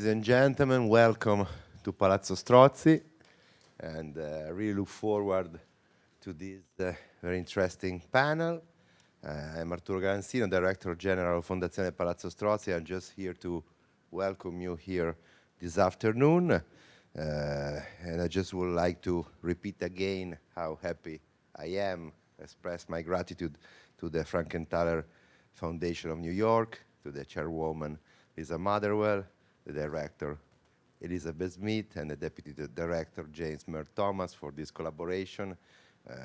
Ladies and gentlemen, welcome to Palazzo Strozzi, and I really look forward to this very interesting panel. I'm Arturo Garanzino, Director General of Fondazione Palazzo Strozzi. I'm just here to welcome you here this afternoon. And I just would like to repeat again how happy I am, express my gratitude to the Frankenthaler Foundation of New York, to the chairwoman Lisa Motherwell, the director Elizabeth Smith, and the deputy director James Mer Thomas for this collaboration. It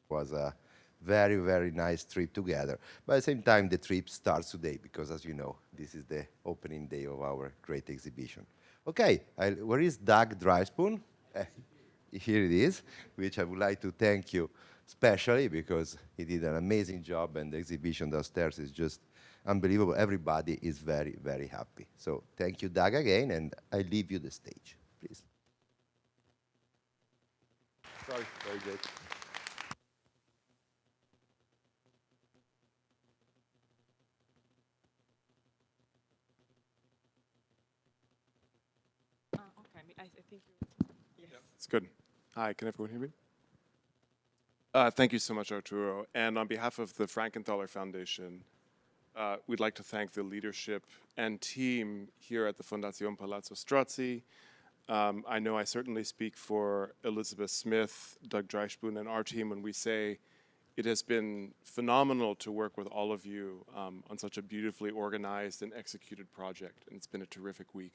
was a very, very nice trip together. But at the same time, the trip starts today because, as you know, this is the opening day of our great exhibition. Okay, where is Doug Dreishpoon? Here it is, which I would like to thank you especially because he did an amazing job, and the exhibition downstairs is just unbelievable. Everybody is very, very happy. So thank you, Doug, again, and I leave you the stage, please. Sorry, very good. Okay, I think you. Yes. It's good. Hi, can everyone hear me? Thank you so much, Arturo. And on behalf of the Frankenthaler Foundation, we'd like to thank the leadership and team here at the Fondazione Palazzo Strozzi. I know I certainly speak for Elizabeth Smith, Doug Dreishpoon, and our team when we say it has been phenomenal to work with all of you on such a beautifully organized and executed project, and it's been a terrific week.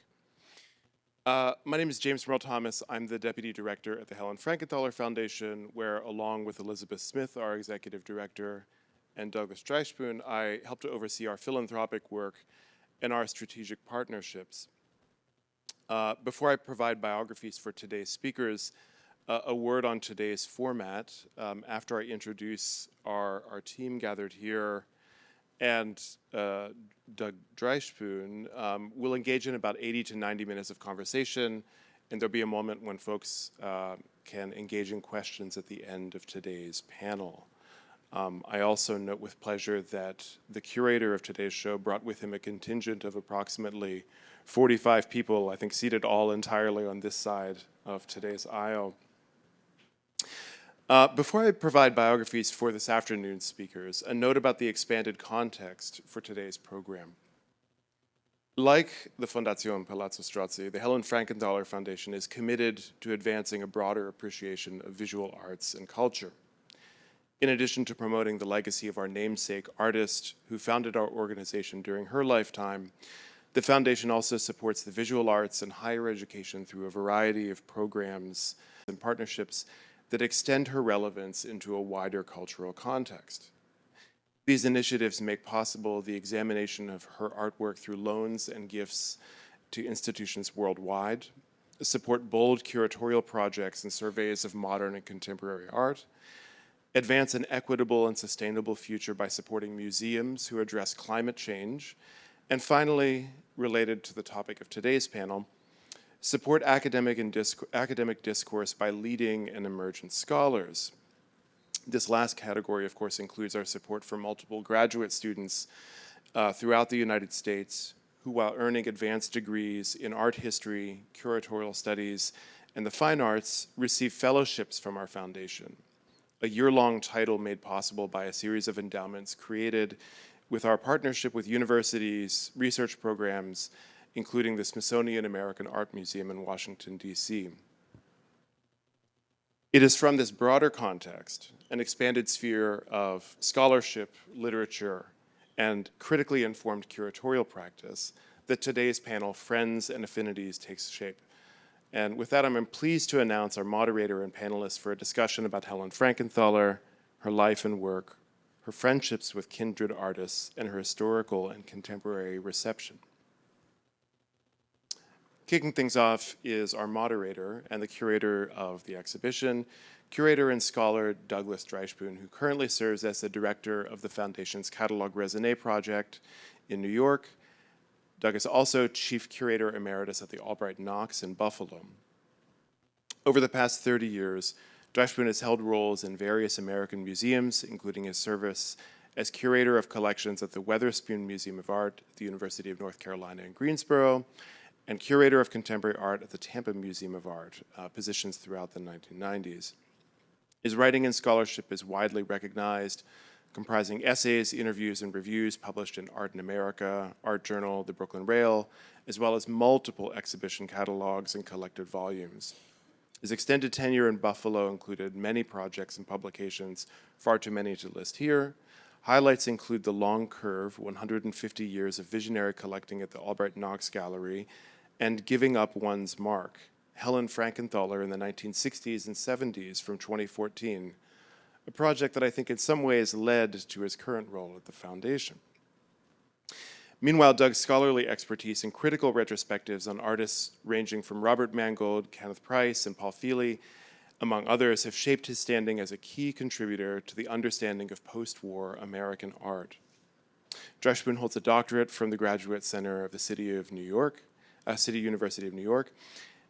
My name is James Merle Thomas. I'm the Deputy Director at the Helen Frankenthaler Foundation, where along with Elizabeth Smith, our Executive Director, and Douglas Dreishpoon, I help to oversee our philanthropic work and our strategic partnerships. Before I provide biographies for today's speakers, a word on today's format. After I introduce our team gathered here, and Doug Dreishpoon, will engage in about 80 to 90 minutes of conversation, and there'll be a moment when folks can engage in questions at the end of today's panel. I also note with pleasure that the curator of today's show brought with him a contingent of approximately 45 people, I think seated all entirely on this side of today's aisle. Before I provide biographies for this afternoon's speakers, a note about the expanded context for today's program. Like the Fondazione Palazzo Strozzi, the Helen Frankenthaler Foundation is committed to advancing a broader appreciation of visual arts and culture. In addition to promoting the legacy of our namesake artist who founded our organization during her lifetime, the foundation also supports the visual arts and higher education through a variety of programs and partnerships that extend her relevance into a wider cultural context. These initiatives make possible the examination of her artwork through loans and gifts to institutions worldwide, support bold curatorial projects and surveys of modern and contemporary art, advance an equitable and sustainable future by supporting museums who address climate change, and finally, related to the topic of today's panel, support academic discourse by leading and emergent scholars. This last category, of course, includes our support for multiple graduate students throughout the United States who, while earning advanced degrees in art history, curatorial studies, and the fine arts, receive fellowships from our foundation, a year-long title made possible by a series of endowments created with our partnership with universities, research programs, including the Smithsonian American Art Museum in Washington, D.C. It is from this broader context, an expanded sphere of scholarship, literature, and critically informed curatorial practice, that today's panel, Friends and Affinities, takes shape. And with that, I'm pleased to announce our moderator and panelists for a discussion about Helen Frankenthaler, her life and work, her friendships with kindred artists, and her historical and contemporary reception. Kicking things off is our moderator and the curator of the exhibition, curator and scholar Douglas Dreishpoon, who currently serves as the director of the Foundation's Catalogue Raisonné project in New York. Doug is also chief curator emeritus at the Albright Knox in Buffalo. Over the past 30 years, Dreishpoon has held roles in various American museums, including his service as curator of collections at the Weatherspoon Museum of Art at the University of North Carolina in Greensboro, and curator of contemporary art at the Tampa Museum of Art, positions throughout the 1990s. His writing and scholarship is widely recognized, comprising essays, interviews, and reviews published in Art in America, Art Journal, The Brooklyn Rail, as well as multiple exhibition catalogs and collected volumes. His extended tenure in Buffalo included many projects and publications, far too many to list here. Highlights include The Long Curve, 150 Years of Visionary Collecting at the Albright Knox Gallery, and Giving Up One's Mark, Helen Frankenthaler in the 1960s and 70s from 2014, a project that I think in some ways led to his current role at the foundation. Meanwhile, Doug's scholarly expertise and critical retrospectives on artists ranging from Robert Mangold, Kenneth Price, and Paul Feely, among others, have shaped his standing as a key contributor to the understanding of post-war American art. Dreishpoon holds a doctorate from the Graduate Center of the City University of New York,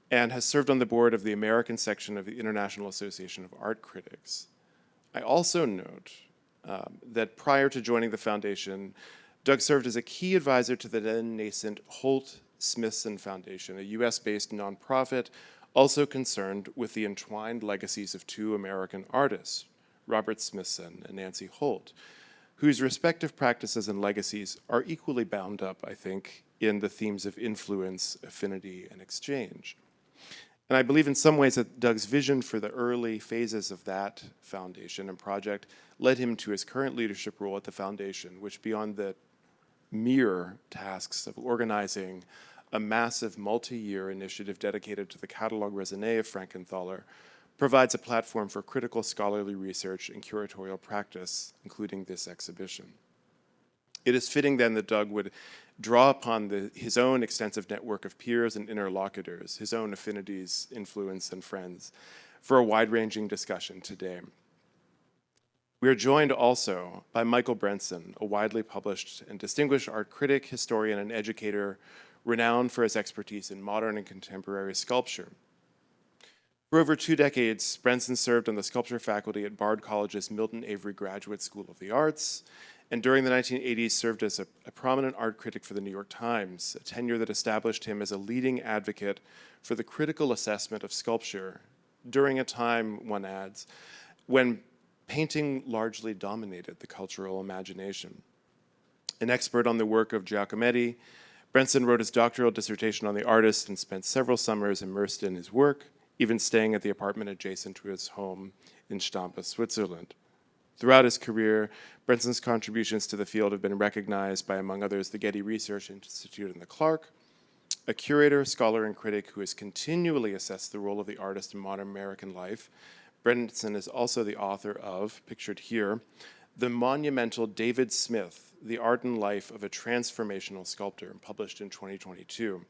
and has served on the board of the American section of the International Association of Art Critics. I also note that prior to joining the foundation, Doug served as a key advisor to the then nascent Holt Smithson Foundation, a US-based nonprofit also concerned with the entwined legacies of two American artists, Robert Smithson and Nancy Holt, whose respective practices and legacies are equally bound up, I think, in the themes of influence, affinity, and exchange. And I believe in some ways that Doug's vision for the early phases of that foundation and project led him to his current leadership role at the foundation, which beyond the mere tasks of organizing a massive multi-year initiative dedicated to the Catalogue Raisonné of Frankenthaler, provides a platform for critical scholarly research and curatorial practice, including this exhibition. It is fitting then that Doug would draw upon his own extensive network of peers and interlocutors, his own affinities, influence, and friends, for a wide-ranging discussion today. We are joined also by Michael Brenson, a widely published and distinguished art critic, historian, and educator renowned for his expertise in modern and contemporary sculpture. For over 2 decades, Brenson served on the sculpture faculty at Bard College's Milton Avery Graduate School of the Arts, and during the 1980s served as a prominent art critic for the New York Times, a tenure that established him as a leading advocate for the critical assessment of sculpture during a time, one adds, when painting largely dominated the cultural imagination. An expert on the work of Giacometti, Brenson wrote his doctoral dissertation on the artist and spent several summers immersed in his work, even staying at the apartment adjacent to his home in Stampa, Switzerland. Throughout his career, Brenson's contributions to the field have been recognized by, among others, the Getty Research Institute and the Clark, a curator, scholar, and critic who has continually assessed the role of the artist in modern American life. Brenson is also the author of, pictured here, the monumental David Smith, The Art and Life of a Transformational Sculptor, published in 2022.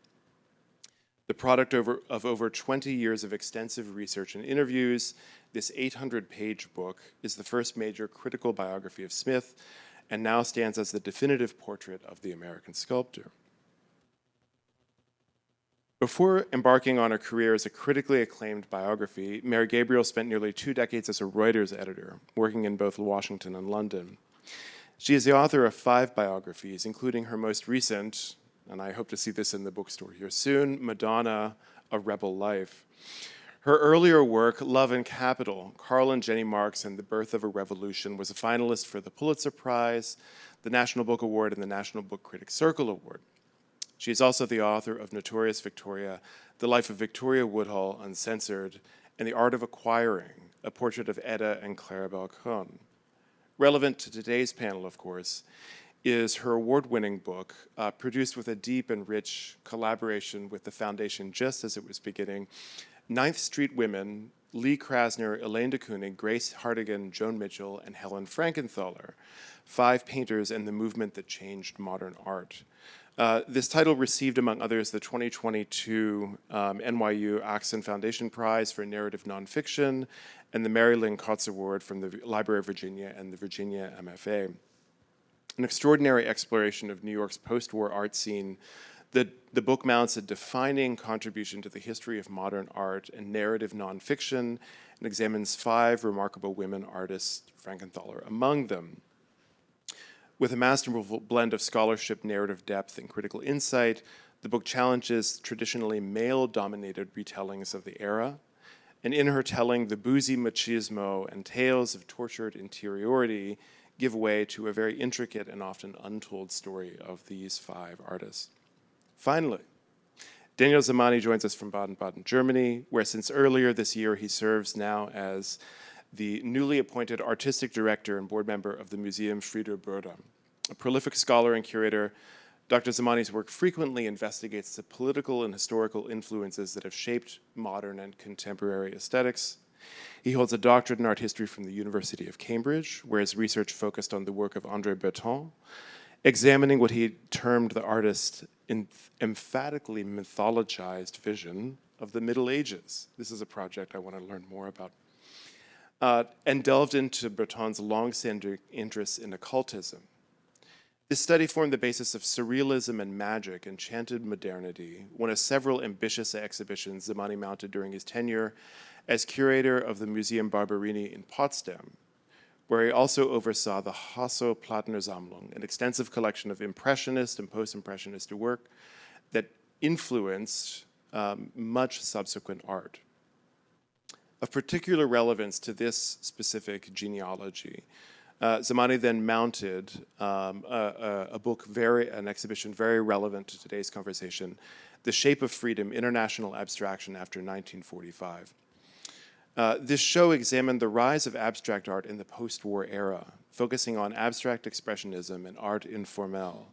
The product of over 20 years of extensive research and interviews, this 800-page book is the first major critical biography of Smith and now stands as the definitive portrait of the American sculptor. Before embarking on a career as a critically acclaimed biography, Mary Gabriel spent nearly 2 decades as a Reuters editor, working in both Washington and London. She is the author of 5 biographies, including her most recent, and I hope to see this in the bookstore here soon, Madonna, A Rebel Life. Her earlier work, Love and Capital, Karl and Jenny Marx and the Birth of a Revolution, was a finalist for the Pulitzer Prize, the National Book Award, and the National Book Critics Circle Award. She is also the author of Notorious Victoria, The Life of Victoria Woodhull, Uncensored, and The Art of Acquiring, a portrait of Etta and Claribel Cohn. Relevant to today's panel, of course, is her award-winning book, produced with a deep and rich collaboration with the foundation just as it was beginning, Ninth Street Women, Lee Krasner, Elaine de Kooning, Grace Hartigan, Joan Mitchell, and Helen Frankenthaler, 5 painters and the movement that changed modern art. This title received, among others, the 2022 NYU Axon Foundation Prize for Narrative Nonfiction and the Mary Lynn Kotz Award from the Library of Virginia and the Virginia MFA. An extraordinary exploration of New York's post-war art scene, the book mounts a defining contribution to the history of modern art and narrative nonfiction and examines 5 remarkable women artists, Frankenthaler among them. With a masterful blend of scholarship, narrative depth, and critical insight, The book challenges traditionally male-dominated retellings of the era, and in her telling, the boozy machismo and tales of tortured interiority give way to a very intricate and often untold story of these 5 artists. Finally, Daniel Zamani joins us from Baden-Baden, Germany, where since earlier this year he serves now as the newly appointed artistic director and board member of the Museum Frieder Bürder. A prolific scholar and curator, Dr. Zamani's work frequently investigates the political and historical influences that have shaped modern and contemporary aesthetics. He holds a doctorate in art history from the University of Cambridge, where his research focused on the work of André Breton, examining what he termed the artist's emphatically mythologized vision of the Middle Ages. This is a project I want to learn more about. And delved into Breton's long-standing interests in occultism. This study formed the basis of surrealism and magic, enchanted modernity, one of several ambitious exhibitions Zamani mounted during his tenure as curator of the Museum Barberini in Potsdam, where he also oversaw the Hasso-Plattner-Sammlung, an extensive collection of impressionist and post-impressionist work that influenced much subsequent art. Of particular relevance to this specific genealogy, Zamani then mounted an exhibition very relevant to today's conversation, The Shape of Freedom, International Abstraction After 1945. This show examined the rise of abstract art in the post-war era, focusing on abstract expressionism and art informel,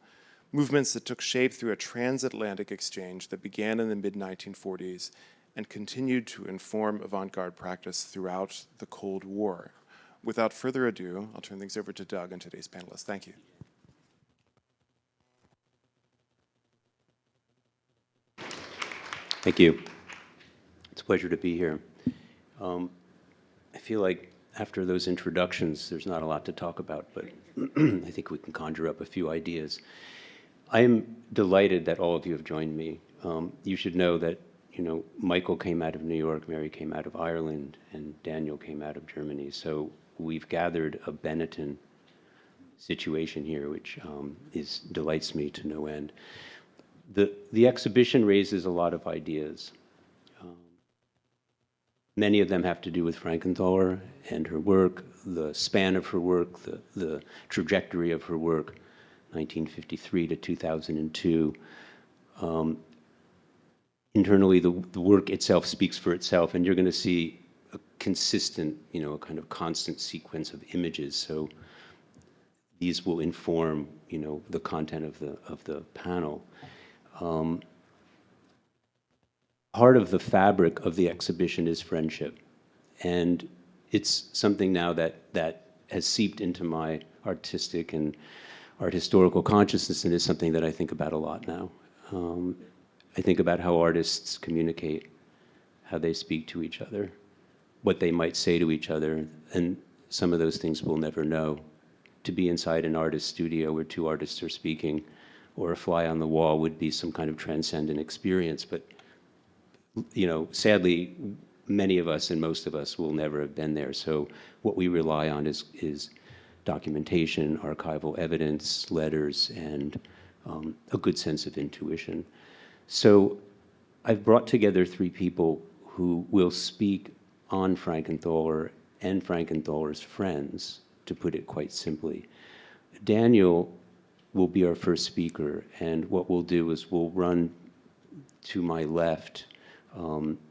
movements that took shape through a transatlantic exchange that began in the mid-1940s and continued to inform avant-garde practice throughout the Cold War. Without further ado, I'll turn things over to Doug and today's panelists. Thank you. Thank you. It's a pleasure to be here. I feel like after those introductions, there's not a lot to talk about, but I think we can conjure up a few ideas. I am delighted that all of you have joined me. You should know that, Michael came out of New York, Mary came out of Ireland, and Daniel came out of Germany. So we've gathered a Benetton situation here, which delights me to no end. The exhibition raises a lot of ideas. Many of them have to do with Frankenthaler and her work, the span of her work, the trajectory of her work, 1953 to 2002. Internally, the work itself speaks for itself, and you're going to see a consistent, a kind of constant sequence of images. So these will inform, the content of the panel. Part of the fabric of the exhibition is friendship, and it's something now that has seeped into my artistic and art historical consciousness, and is something that I think about a lot now. I think about how artists communicate, how they speak to each other, what they might say to each other, and some of those things we'll never know. To be inside an artist's studio where 2 artists are speaking, or a fly on the wall, would be some kind of transcendent experience, but sadly, many of us and most of us will never have been there. So what we rely on is documentation, archival evidence, letters, and a good sense of intuition. So I've brought together 3 people who will speak on Frankenthaler and Frankenthaler's friends, to put it quite simply. Daniel will be our first speaker, and what we'll do is we'll run to my left.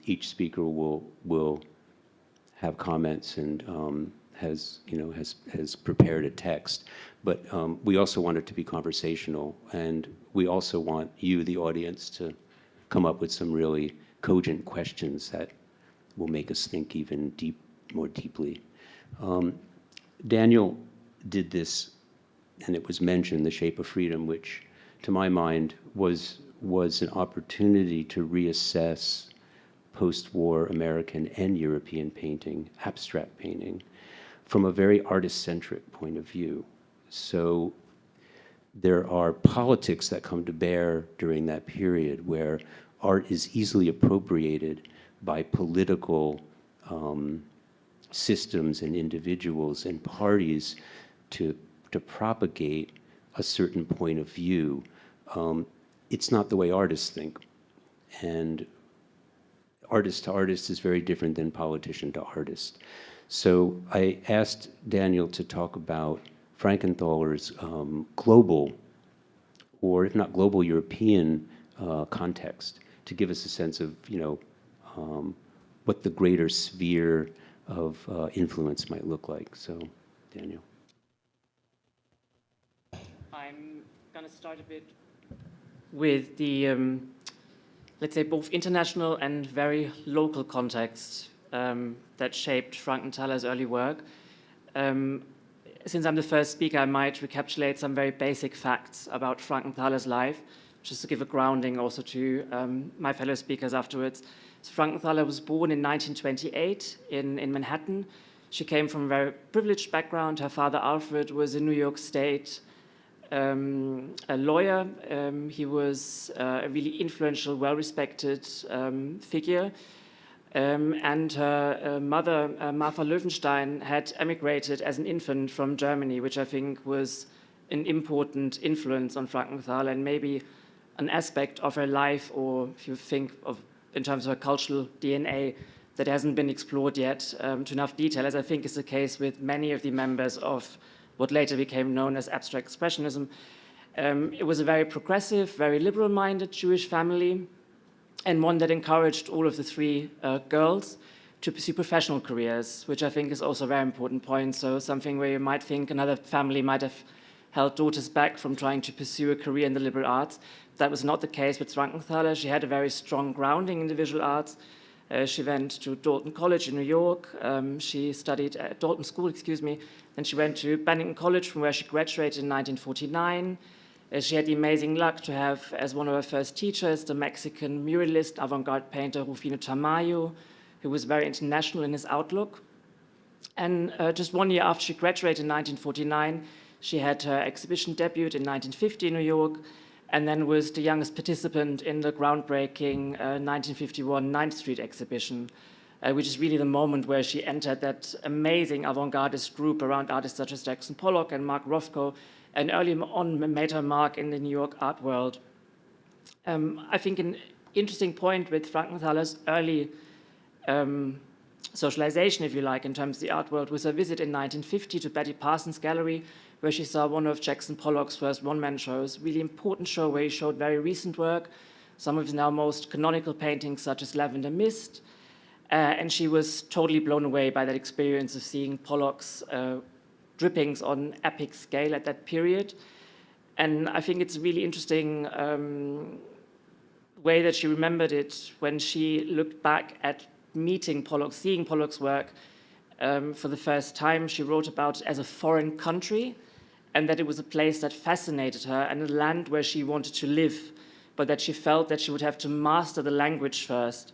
Each speaker will have comments and has prepared a text, but we also want it to be conversational, and we also want you, the audience, to come up with some really cogent questions that will make us think even more deeply. Daniel did this, and it was mentioned, The Shape of Freedom, which, to my mind, was an opportunity to reassess post-war American and European painting, abstract painting, from a very artist-centric point of view. So there are politics that come to bear during that period where art is easily appropriated by political systems and individuals and parties to propagate a certain point of view. it's not the way artists think. And artist to artist is very different than politician to artist. So I asked Daniel to talk about Frankenthaler's global, or if not global, European context, to give us a sense of, what the greater sphere of influence might look like. So, Daniel. I'm going to start a bit with the, let's say, both international and very local context that shaped Frankenthaler's early work. Since I'm the first speaker, I might recapitulate some very basic facts about Frankenthaler's life, just to give a grounding also to my fellow speakers afterwards. So Frankenthaler was born in 1928 in Manhattan. She came from a very privileged background. Her father, Alfred, was in New York State, a lawyer. He was a really influential, well-respected figure. And her mother, Martha Löwenstein, had emigrated as an infant from Germany, which I think was an important influence on Frankenthaler and maybe an aspect of her life, or if you think of in terms of her cultural DNA, that hasn't been explored yet to enough detail, as I think is the case with many of the members of what later became known as abstract expressionism. It was a very progressive, very liberal-minded Jewish family, and one that encouraged all of the three girls to pursue professional careers, which I think is also a very important point. So something where you might think another family might have held daughters back from trying to pursue a career in the liberal arts. That was not the case with Frankenthaler. She had a very strong grounding in the visual arts. She went to Dalton College in New York. She studied at Dalton School, Then she went to Bennington College, from where she graduated in 1949. She had the amazing luck to have, as one of her first teachers, the Mexican muralist, avant-garde painter Rufino Tamayo, who was very international in his outlook. And just 1 year after she graduated in 1949, she had her exhibition debut in 1950 in New York, and then was the youngest participant in the groundbreaking 1951 9th Street exhibition, which is really the moment where she entered that amazing avant-gardist group around artists such as Jackson Pollock and Mark Rothko, and early on made her mark in the New York art world. I think an interesting point with Frankenthaler's early socialization, if you like, in terms of the art world, was her visit in 1950 to Betty Parsons' gallery, where she saw one of Jackson Pollock's first one-man shows, really important show where he showed very recent work, some of his now most canonical paintings, such as Lavender Mist, and she was totally blown away by that experience of seeing Pollock's drippings on epic scale at that period. And I think it's a really interesting way that she remembered it when she looked back at meeting Pollock, seeing Pollock's work for the first time. She wrote about it as a foreign country, and that it was a place that fascinated her and a land where she wanted to live, but that she felt that she would have to master the language first.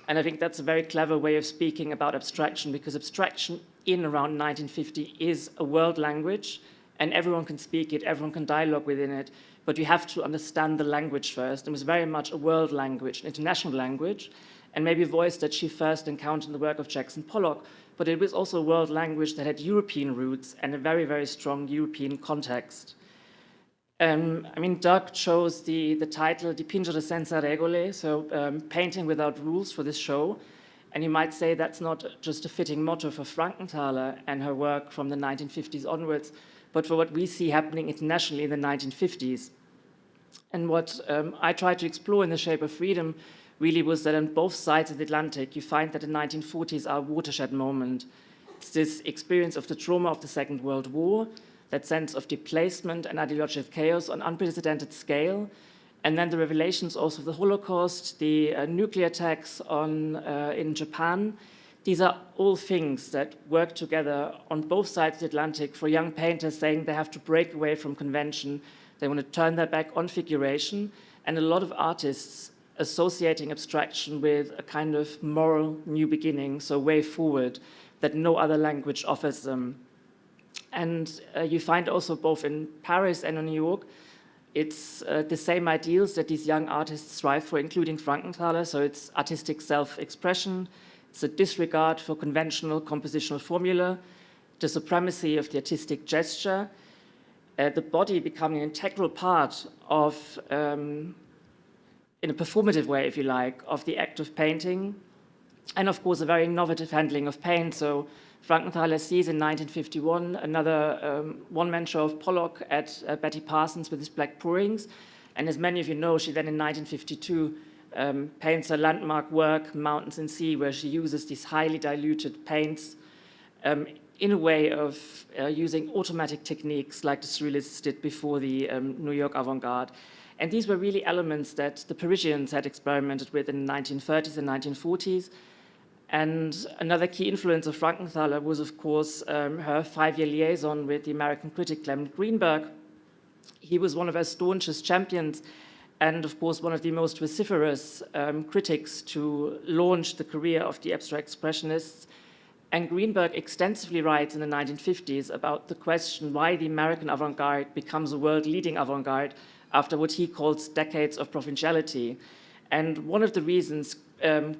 And I think that's a very clever way of speaking about abstraction, because abstraction in around 1950 is a world language, and everyone can speak it, everyone can dialogue within it, but you have to understand the language first. It was very much a world language, an international language, and maybe a voice that she first encountered in the work of Jackson Pollock, but it was also a world language that had European roots and a very, very strong European context. Doug chose the title Dipingere senza regole, so painting without rules for this show. And you might say that's not just a fitting motto for Frankenthaler and her work from the 1950s onwards, but for what we see happening internationally in the 1950s. And what I tried to explore in The Shape of Freedom really was that on both sides of the Atlantic, you find that the 1940s are a watershed moment. It's this experience of the trauma of the Second World War, that sense of displacement and ideological chaos on unprecedented scale, and then the revelations also of the Holocaust, the nuclear attacks in Japan. These are all things that work together on both sides of the Atlantic for young painters saying they have to break away from convention, they want to turn their back on figuration, and a lot of artists associating abstraction with a kind of moral new beginning, so way forward, that no other language offers them. And you find also both in Paris and in New York, it's the same ideals that these young artists strive for, including Frankenthaler. So it's artistic self-expression, it's a disregard for conventional compositional formula, the supremacy of the artistic gesture, the body becoming an integral part of in a performative way, if you like, of the act of painting, and of course a very innovative handling of paint. So Frankenthaler sees in 1951 another one-man show of Pollock at Betty Parsons with his black pourings, and as many of you know, she then in 1952 paints her landmark work, Mountains and Sea, where she uses these highly diluted paints in a way of using automatic techniques like the Surrealists did before the New York avant-garde. And these were really elements that the Parisians had experimented with in the 1930s and 1940s. And another key influence of Frankenthaler was, of course, her 5-year liaison with the American critic Clement Greenberg. He was one of her staunchest champions and, of course, one of the most vociferous critics to launch the career of the abstract expressionists. And Greenberg extensively writes in the 1950s about the question why the American avant-garde becomes a world-leading avant-garde after what he calls decades of provinciality. And one of the reasons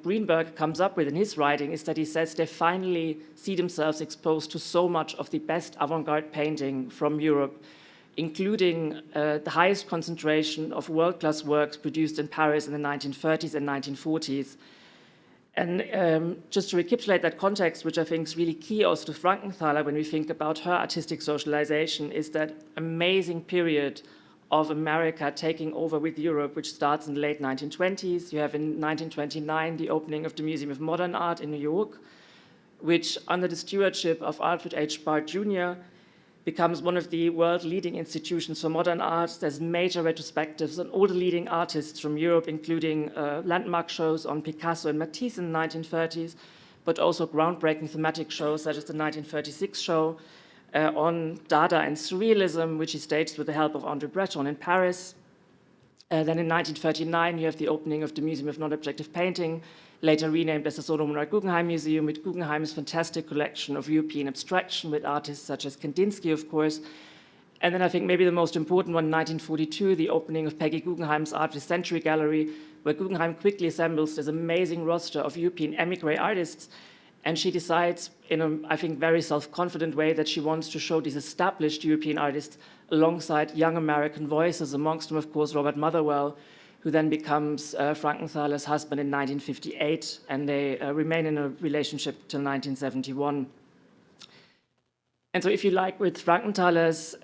Greenberg comes up with in his writing is that he says they finally see themselves exposed to so much of the best avant-garde painting from Europe, including the highest concentration of world-class works produced in Paris in the 1930s and 1940s. And just to recapitulate that context, which I think is really key also to Frankenthaler when we think about her artistic socialization, is that amazing period of America taking over with Europe, which starts in the late 1920s. You have in 1929 the opening of the Museum of Modern Art in New York, which under the stewardship of Alfred H. Bard Jr. becomes one of the world-leading institutions for modern art. There's major retrospectives on all the leading artists from Europe, including landmark shows on Picasso and Matisse in the 1930s, but also groundbreaking thematic shows such as the 1936 show on Dada and Surrealism, which he staged with the help of André Breton in Paris. Then in 1939, you have the opening of the Museum of Non-Objective Painting, later renamed as the Solomon Roy Guggenheim Museum, with Guggenheim's fantastic collection of European abstraction with artists such as Kandinsky, of course. And then I think maybe the most important one, 1942, the opening of Peggy Guggenheim's Art of the Century Gallery, where Guggenheim quickly assembles this amazing roster of European émigré artists. And she decides, in a, I think, very self-confident way, that she wants to show these established European artists alongside young American voices, amongst them, of course, Robert Motherwell, who then becomes Frankenthaler's husband in 1958, and they remain in a relationship till 1971. And so if you like, with Frankenthaler's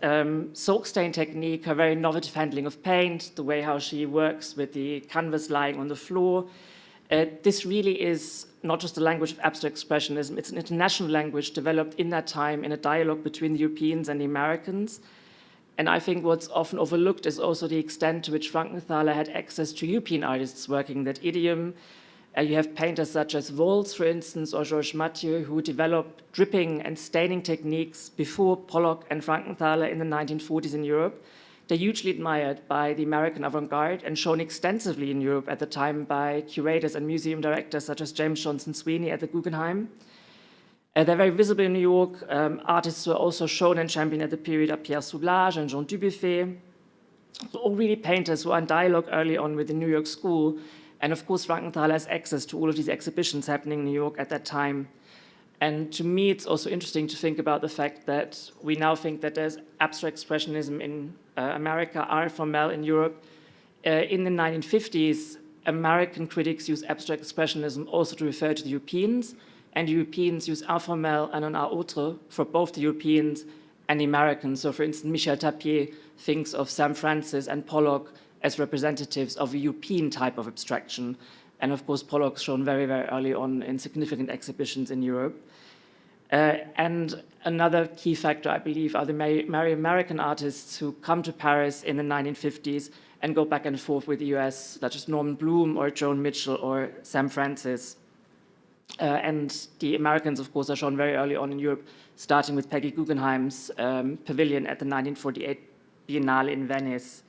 soak stain technique, her very innovative handling of paint, the way how she works with the canvas lying on the floor, this really is not just a language of abstract expressionism, it's an international language developed in that time in a dialogue between the Europeans and the Americans. And I think what's often overlooked is also the extent to which Frankenthaler had access to European artists working in that idiom. You have painters such as Waltz, for instance, or Georges Mathieu, who developed dripping and staining techniques before Pollock and Frankenthaler in the 1940s in Europe. They're hugely admired by the American avant-garde and shown extensively in Europe at the time by curators and museum directors such as James Johnson Sweeney at the Guggenheim. They're very visible in New York. Artists who are also shown and championed at the period are Pierre Soublage and Jean Dubuffet. So all really painters who are in dialogue early on with the New York school. And of course, Frankenthaler has access to all of these exhibitions happening in New York at that time. And to me, it's also interesting to think about the fact that we now think that there's abstract expressionism in America, art formel in Europe. In the 1950s, American critics use abstract expressionism also to refer to the Europeans, and Europeans use informel and un art autre for both the Europeans and the Americans. So for instance, Michel Tapier thinks of Sam Francis and Pollock as representatives of a European type of abstraction. And of course, Pollock's shown very, very early on in significant exhibitions in Europe. And another key factor, I believe, are the very American artists who come to Paris in the 1950s and go back and forth with the US, such as Norman Bloom or Joan Mitchell or Sam Francis. And the Americans, of course, are shown very early on in Europe, starting with Peggy Guggenheim's pavilion at the 1948 Biennale in Venice.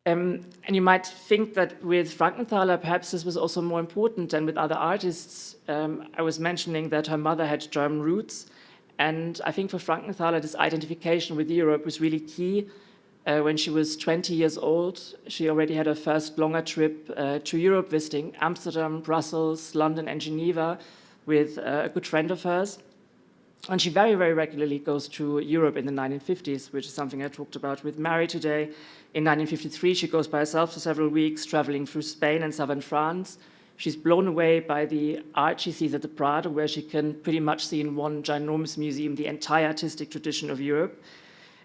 And you might think that with Frankenthaler, perhaps this was also more important than with other artists. I was mentioning that her mother had German roots, and I think for Frankenthaler, this identification with Europe was really key. When she was 20 years old, she already had her first longer trip to Europe, visiting Amsterdam, Brussels, London, and Geneva with a good friend of hers. And she very, very regularly goes to Europe in the 1950s, which is something I talked about with Mary today. In 1953, she goes by herself for several weeks, traveling through Spain and southern France. She's blown away by the art she sees at the Prado, where she can pretty much see in one ginormous museum the entire artistic tradition of Europe.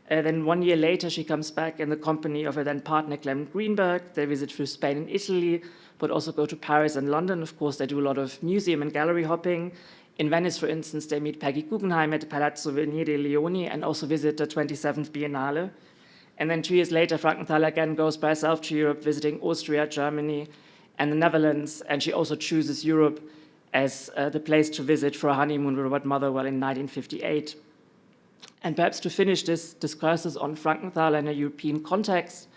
Then 1 year later, she comes back in the company of her then partner, Clement Greenberg. They visit through Spain and Italy, but also go to Paris and London. Of course, they do a lot of museum and gallery hopping. In Venice, for instance, they meet Peggy Guggenheim at the Palazzo dei Leoni and also visit the 27th Biennale. And then 2 years later, Frankenthaler again goes by herself to Europe, visiting Austria, Germany, and the Netherlands. And she also chooses Europe as the place to visit for a honeymoon with Robert Motherwell in 1958. And perhaps to finish this discourses on Frankenthaler in a European context,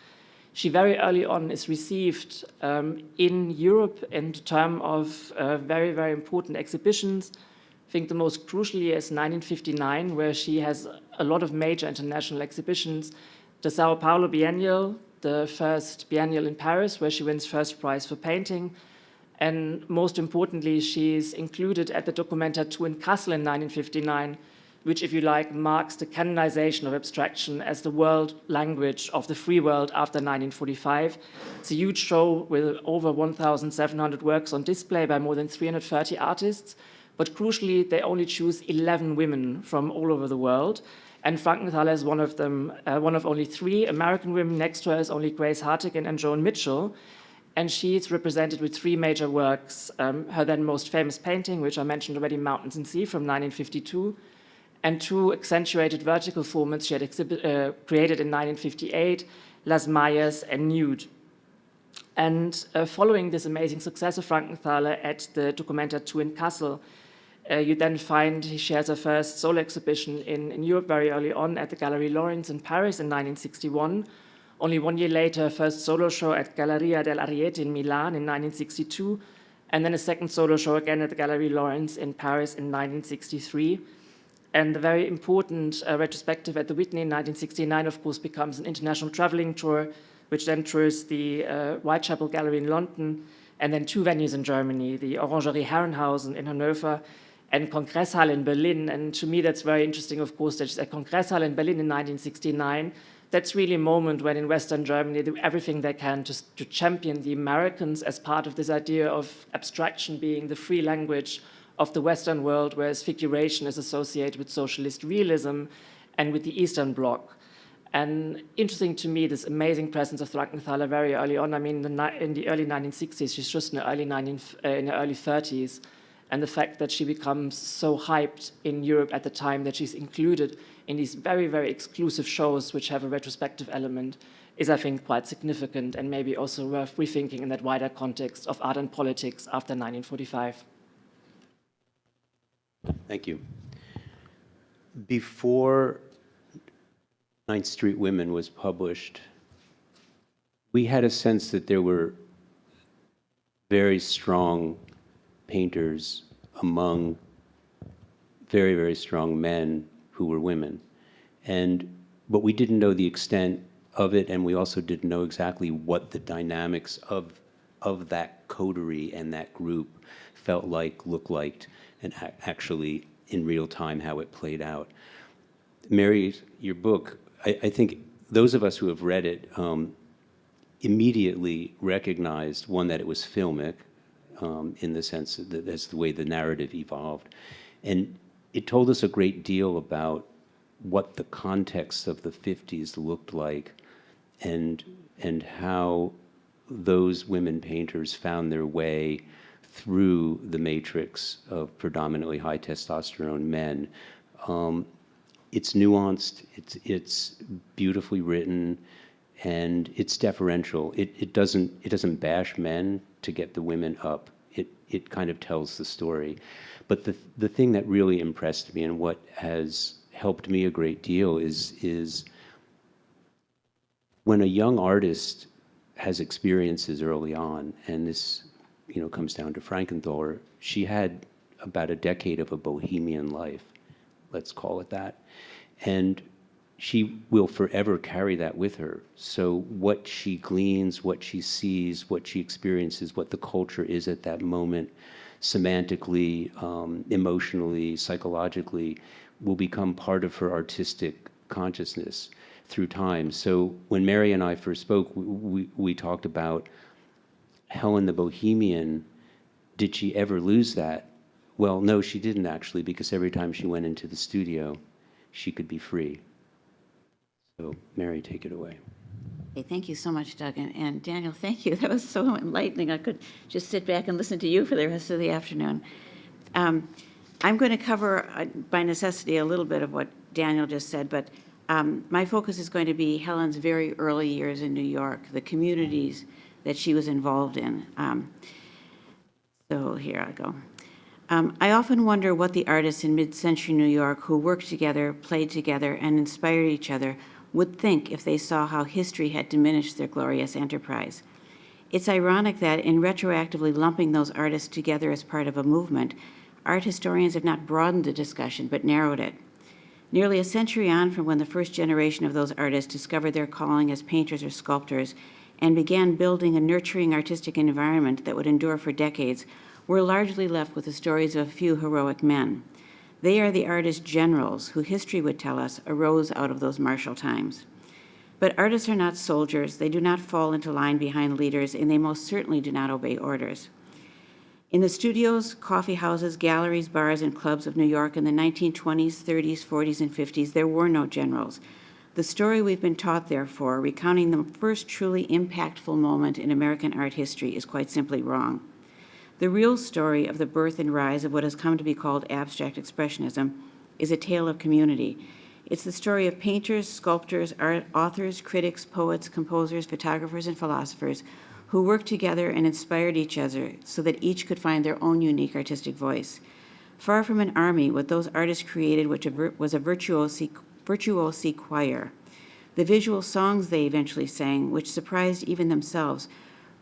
she very early on is received in Europe in terms of very, very important exhibitions. I think the most crucial year is 1959, where she has a lot of major international exhibitions. The Sao Paulo Biennial, the first biennial in Paris, where she wins first prize for painting. And most importantly, she's included at the Documenta 2 in Kassel in 1959, which, if you like, marks the canonization of abstraction as the world language of the free world after 1945. It's a huge show with over 1,700 works on display by more than 330 artists. But crucially, they only choose 11 women from all over the world. And Frankenthaler is one of them, one of only 3 American women. Next to her is only Grace Hartigan and Joan Mitchell. And she's represented with 3 major works. Her then most famous painting, which I mentioned already, Mountains and Sea from 1952, and 2 accentuated vertical formats she had created in 1958, Las Mayas and Nude. And following this amazing success of Frankenthaler at the Documenta 2 in Kassel, you then find she has her first solo exhibition in Europe very early on at the Gallery Lawrence in Paris in 1961. Only 1 year later, her first solo show at Galleria dell'Ariete in Milan in 1962, and then a second solo show again at the Gallery Lawrence in Paris in 1963. And the very important retrospective at the Whitney in 1969, of course, becomes an international traveling tour, which then tours the Whitechapel Gallery in London, and then 2 venues in Germany, the Orangerie Herrenhausen in Hanover and Kongresshalle in Berlin. And to me, that's very interesting, of course, that she's at Kongresshalle in Berlin in 1969. That's really a moment when in Western Germany they do everything they can to champion the Americans as part of this idea of abstraction being the free language of the Western world, whereas figuration is associated with socialist realism and with the Eastern Bloc. And interesting to me, this amazing presence of Frankenthaler very early on. I mean, in the early 1960s, she's just in the early 30s. And the fact that she becomes so hyped in Europe at the time that she's included in these very, very exclusive shows which have a retrospective element is, I think, quite significant and maybe also worth rethinking in that wider context of art and politics after 1945. Thank you. Before 9th Street Women was published, we had a sense that there were very strong painters among very, very strong men who were women. But we didn't know the extent of it, and we also didn't know exactly what the dynamics of that coterie and that group felt like, looked like, and actually in real time how it played out. Mary, your book, I think those of us who have read it immediately recognized, one, that it was filmic, in the sense that that's the way the narrative evolved. And it told us a great deal about what the context of the 50s looked like and how those women painters found their way through the matrix of predominantly high testosterone men. It's nuanced, it's beautifully written, and it's deferential. It doesn't bash men to get the women up. It kind of tells the story. But the thing that really impressed me and what has helped me a great deal is when a young artist has experiences early on, and this comes down to Frankenthaler, she had about a decade of a bohemian life, let's call it that. And she will forever carry that with her. So what she gleans, what she sees, what she experiences, what the culture is at that moment, semantically, emotionally, psychologically, will become part of her artistic consciousness through time. So when Mary and I first spoke, we talked about Helen the Bohemian. Did she ever lose that? Well, no, she didn't actually, because every time she went into the studio, she could be free. So Mary, take it away. Hey, thank you so much, Doug. And Daniel, thank you. That was so enlightening. I could just sit back and listen to you for the rest of the afternoon. I'm going to cover, by necessity, a little bit of what Daniel just said, but my focus is going to be Helen's very early years in New York, the communities that she was involved in. So here I go. I often wonder what the artists in mid-century New York who worked together, played together, and inspired each other would think if they saw how history had diminished their glorious enterprise. It's ironic that in retroactively lumping those artists together as part of a movement, art historians have not broadened the discussion but narrowed it. Nearly a century on from when the first generation of those artists discovered their calling as painters or sculptors and began building a nurturing artistic environment that would endure for decades, we're largely left with the stories of a few heroic men. They are the artist generals who history would tell us arose out of those martial times. But artists are not soldiers, they do not fall into line behind leaders, and they most certainly do not obey orders. In the studios, coffee houses, galleries, bars, and clubs of New York in the 1920s, 30s, 40s, and 50s, there were no generals. The story we've been taught, therefore, recounting the first truly impactful moment in American art history is quite simply wrong. The real story of the birth and rise of what has come to be called abstract expressionism is a tale of community. It's the story of painters, sculptors, authors, critics, poets, composers, photographers, and philosophers who worked together and inspired each other so that each could find their own unique artistic voice. Far from an army, what those artists created was a virtuosi choir. The visual songs they eventually sang, which surprised even themselves,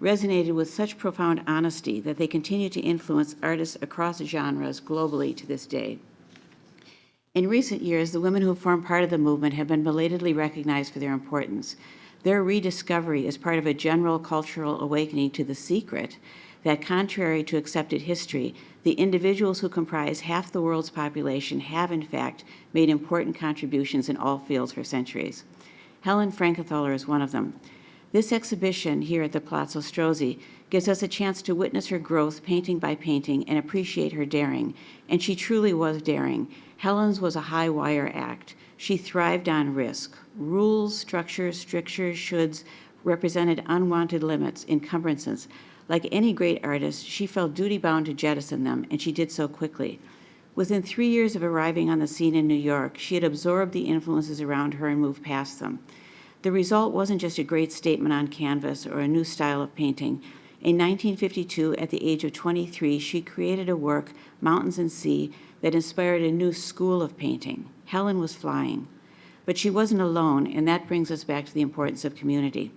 resonated with such profound honesty that they continue to influence artists across genres globally to this day. In recent years, the women who form part of the movement have been belatedly recognized for their importance. Their rediscovery is part of a general cultural awakening to the secret that, contrary to accepted history, the individuals who comprise half the world's population have, in fact, made important contributions in all fields for centuries. Helen Frankenthaler is one of them. This exhibition here at the Palazzo Strozzi gives us a chance to witness her growth painting by painting and appreciate her daring. And she truly was daring. Helen's was a high wire act. She thrived on risk. Rules, structures, strictures, shoulds represented unwanted limits, encumbrances. Like any great artist, she felt duty-bound to jettison them, and she did so quickly. Within 3 years of arriving on the scene in New York, she had absorbed the influences around her and moved past them. The result wasn't just a great statement on canvas or a new style of painting. In 1952, at the age of 23, she created a work, Mountains and Sea, that inspired a new school of painting. Helen was flying. But she wasn't alone, and that brings us back to the importance of community.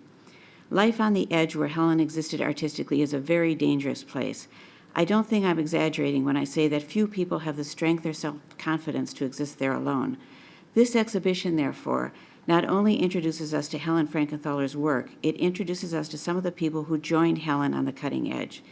Life on the edge where Helen existed artistically is a very dangerous place. I don't think I'm exaggerating when I say that few people have the strength or self-confidence to exist there alone. This exhibition, therefore, not only introduces us to Helen Frankenthaler's work, it introduces us to some of the people who joined Helen on the cutting edge.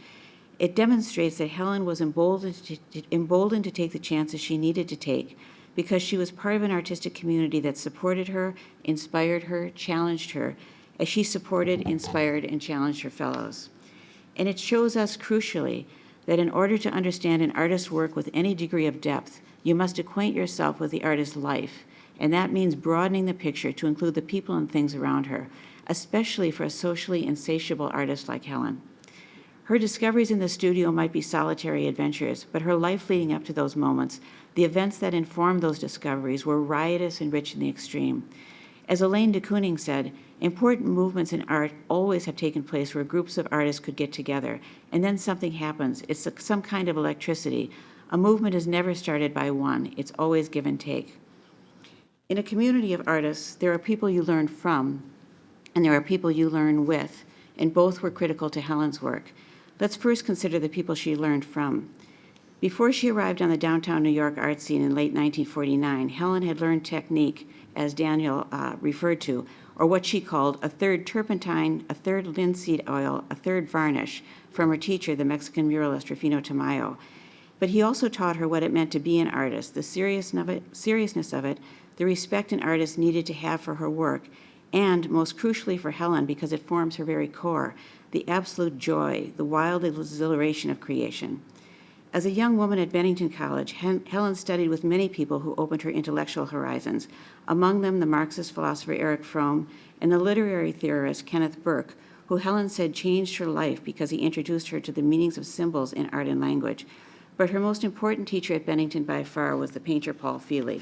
It demonstrates that Helen was emboldened to take the chances she needed to take because she was part of an artistic community that supported her, inspired her, challenged her, as she supported, inspired, and challenged her fellows. And it shows us, crucially, that in order to understand an artist's work with any degree of depth, you must acquaint yourself with the artist's life, and that means broadening the picture to include the people and things around her, especially for a socially insatiable artist like Helen. Her discoveries in the studio might be solitary adventures, but her life leading up to those moments, the events that informed those discoveries, were riotous and rich in the extreme. As Elaine de Kooning said, important movements in art always have taken place where groups of artists could get together, and then something happens. It's some kind of electricity. A movement is never started by one. It's always give and take. In a community of artists, there are people you learn from, and there are people you learn with, and both were critical to Helen's work. Let's first consider the people she learned from. Before she arrived on the downtown New York art scene in late 1949, Helen had learned technique, as Daniel referred to, or what she called a third turpentine, a third linseed oil, a third varnish, from her teacher, the Mexican muralist Rufino Tamayo. But he also taught her what it meant to be an artist, the seriousness of it, the respect an artist needed to have for her work, and, most crucially for Helen, because it forms her very core, the absolute joy, the wild exhilaration of creation. As a young woman at Bennington College, Helen studied with many people who opened her intellectual horizons, among them the Marxist philosopher Erich Fromm and the literary theorist Kenneth Burke, who Helen said changed her life because he introduced her to the meanings of symbols in art and language. But her most important teacher at Bennington by far was the painter Paul Feely.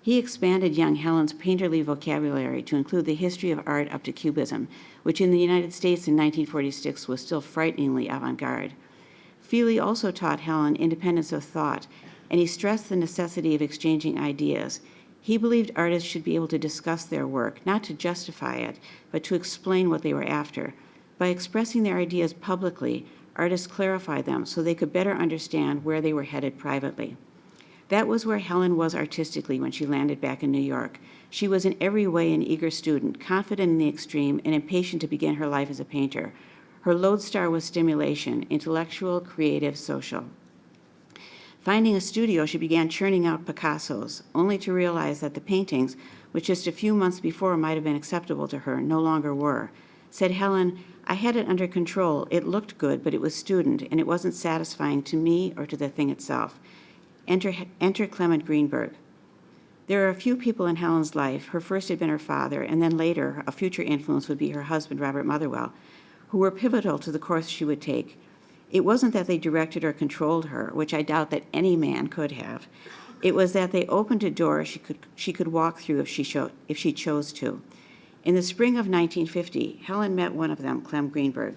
He expanded young Helen's painterly vocabulary to include the history of art up to Cubism, which in the United States in 1946 was still frighteningly avant-garde. Feely also taught Helen independence of thought, and he stressed the necessity of exchanging ideas. He believed artists should be able to discuss their work, not to justify it, but to explain what they were after. By expressing their ideas publicly, artists clarified them so they could better understand where they were headed privately. That was where Helen was artistically when she landed back in New York. She was in every way an eager student, confident in the extreme, and impatient to begin her life as a painter. Her lodestar was stimulation, intellectual, creative, social. Finding a studio, she began churning out Picassos, only to realize that the paintings, which just a few months before might have been acceptable to her, no longer were. Said Helen, "I had it under control. It looked good, but it was student, and it wasn't satisfying to me or to the thing itself." Enter Clement Greenberg. There are a few people in Helen's life, her first had been her father, and then later, a future influence would be her husband, Robert Motherwell, who were pivotal to the course she would take. It wasn't that they directed or controlled her, which I doubt that any man could have. It was that they opened a door she could walk through if she chose to. In the spring of 1950, Helen met one of them, Clem Greenberg.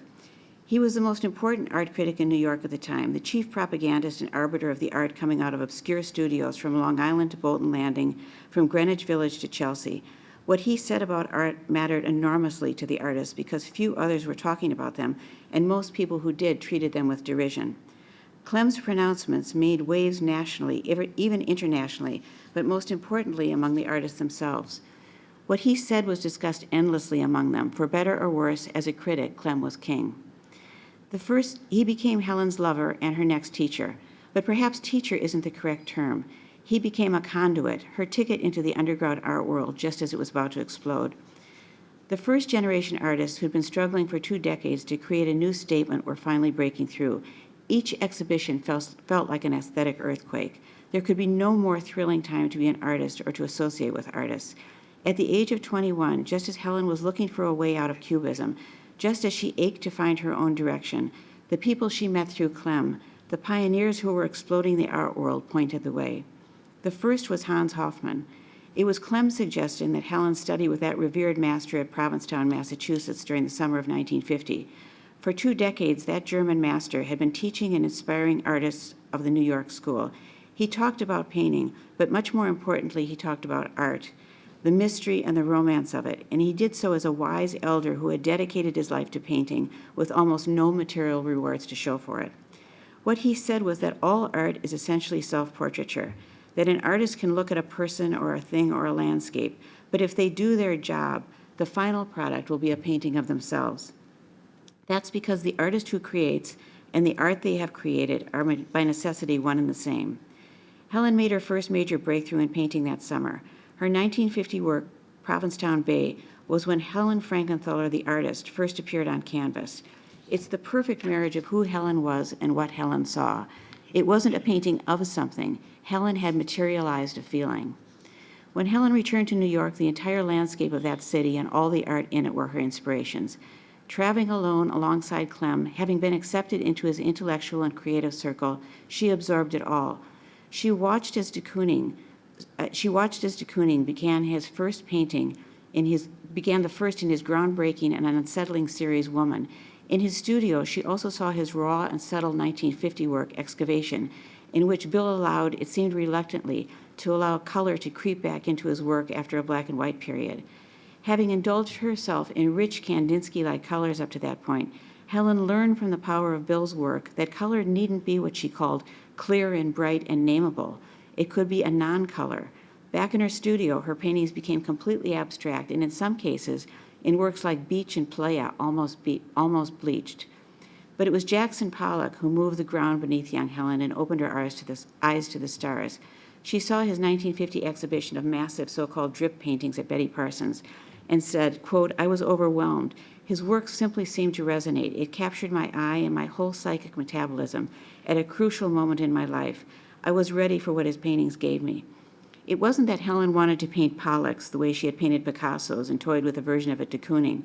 He was the most important art critic in New York at the time, the chief propagandist and arbiter of the art coming out of obscure studios from Long Island to Bolton Landing, from Greenwich Village to Chelsea. What he said about art mattered enormously to the artists because few others were talking about them, and most people who did treated them with derision. Clem's pronouncements made waves nationally, even internationally, but most importantly among the artists themselves. What he said was discussed endlessly among them. For better or worse, as a critic, Clem was king. He became Helen's lover and her next teacher, but perhaps teacher isn't the correct term. He became a conduit, her ticket into the underground art world just as it was about to explode. The first generation artists who'd been struggling for 2 decades to create a new statement were finally breaking through. Each exhibition felt like an aesthetic earthquake. There could be no more thrilling time to be an artist or to associate with artists. At the age of 21, just as Helen was looking for a way out of Cubism, just as she ached to find her own direction, the people she met through Clem, the pioneers who were exploding the art world, pointed the way. The first was Hans Hofmann. It was Clem's suggestion that Helen study with that revered master at Provincetown, Massachusetts during the summer of 1950. For 2 decades, that German master had been teaching and inspiring artists of the New York School. He talked about painting, but much more importantly, he talked about art, the mystery and the romance of it, and he did so as a wise elder who had dedicated his life to painting with almost no material rewards to show for it. What he said was that all art is essentially self-portraiture, that an artist can look at a person or a thing or a landscape, but if they do their job, the final product will be a painting of themselves. That's because the artist who creates and the art they have created are by necessity one and the same. Helen made her first major breakthrough in painting that summer. Her 1950 work, Provincetown Bay, was when Helen Frankenthaler, the artist, first appeared on canvas. It's the perfect marriage of who Helen was and what Helen saw. It wasn't a painting of something. Helen had materialized a feeling. When Helen returned to New York, the entire landscape of that city and all the art in it were her inspirations. Traveling alone alongside Clem, having been accepted into his intellectual and creative circle, she absorbed it all. She watched as de Kooning began the first in his groundbreaking and unsettling series Woman. In his studio, she also saw his raw and subtle 1950 work, Excavation, in which Bill allowed, it seemed reluctantly, to allow color to creep back into his work after a black and white period. Having indulged herself in rich Kandinsky-like colors up to that point, Helen learned from the power of Bill's work that color needn't be what she called clear and bright and nameable. It could be a non-color. Back in her studio, her paintings became completely abstract, and in some cases, in works like Beach and Playa, almost bleached. But it was Jackson Pollock who moved the ground beneath young Helen and opened her eyes to the stars. She saw his 1950 exhibition of massive so-called drip paintings at Betty Parsons and said, quote, "I was overwhelmed. His work simply seemed to resonate. It captured my eye and my whole psychic metabolism at a crucial moment in my life. I was ready for what his paintings gave me." It wasn't that Helen wanted to paint Pollock's the way she had painted Picasso's and toyed with a version of it de Kooning.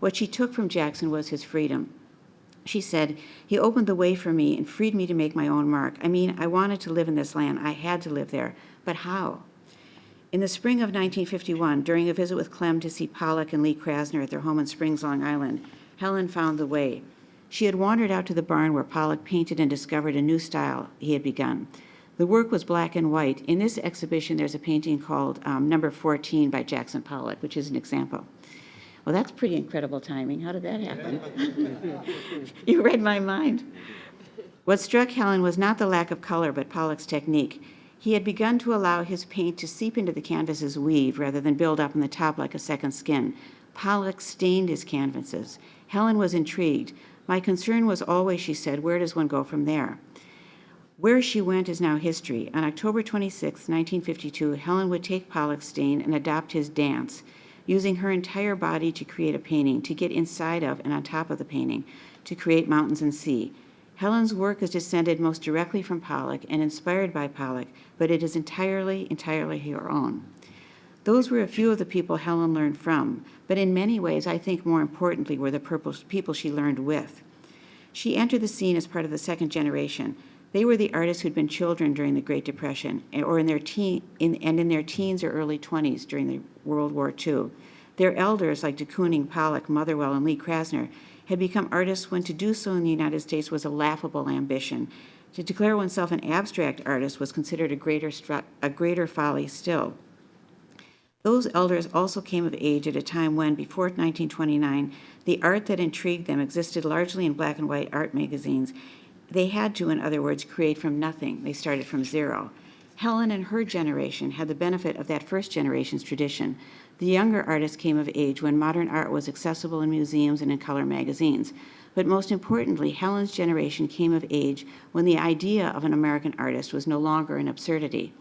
What she took from Jackson was his freedom. She said, "He opened the way for me and freed me to make my own mark. I mean, I wanted to live in this land. I had to live there. But how?" In the spring of 1951, during a visit with Clem to see Pollock and Lee Krasner at their home in Springs, Long Island, Helen found the way. She had wandered out to the barn where Pollock painted and discovered a new style he had begun. The work was black and white. In this exhibition, there's a painting called Number 14 by Jackson Pollock, which is an example. Well, that's pretty incredible timing. How did that happen? You read my mind. What struck Helen was not the lack of color, but Pollock's technique. He had begun to allow his paint to seep into the canvas's weave rather than build up on the top like a second skin. Pollock stained his canvases. Helen was intrigued. "My concern was always," she said, "where does one go from there?" Where she went is now history. On October 26, 1952, Helen would take Pollock's stain and adopt his dance, using her entire body to create a painting, to get inside of and on top of the painting, to create mountains and sea. Helen's work is descended most directly from Pollock and inspired by Pollock, but it is entirely her own. Those were a few of the people Helen learned from, but in many ways, I think more importantly, were the people she learned with. She entered the scene as part of the second generation. They were the artists who'd been children during the Great Depression, or in their teens or early 20s during the World War II. Their elders, like de Kooning, Pollock, Motherwell, and Lee Krasner, had become artists when to do so in the United States was a laughable ambition. To declare oneself an abstract artist was considered a greater folly still. Those elders also came of age at a time when, before 1929, the art that intrigued them existed largely in black and white art magazines. They had to, in other words, create from nothing. They started from zero. Helen and her generation had the benefit of that first generation's tradition. The younger artists came of age when modern art was accessible in museums and in color magazines. But most importantly, Helen's generation came of age when the idea of an American artist was no longer an absurdity.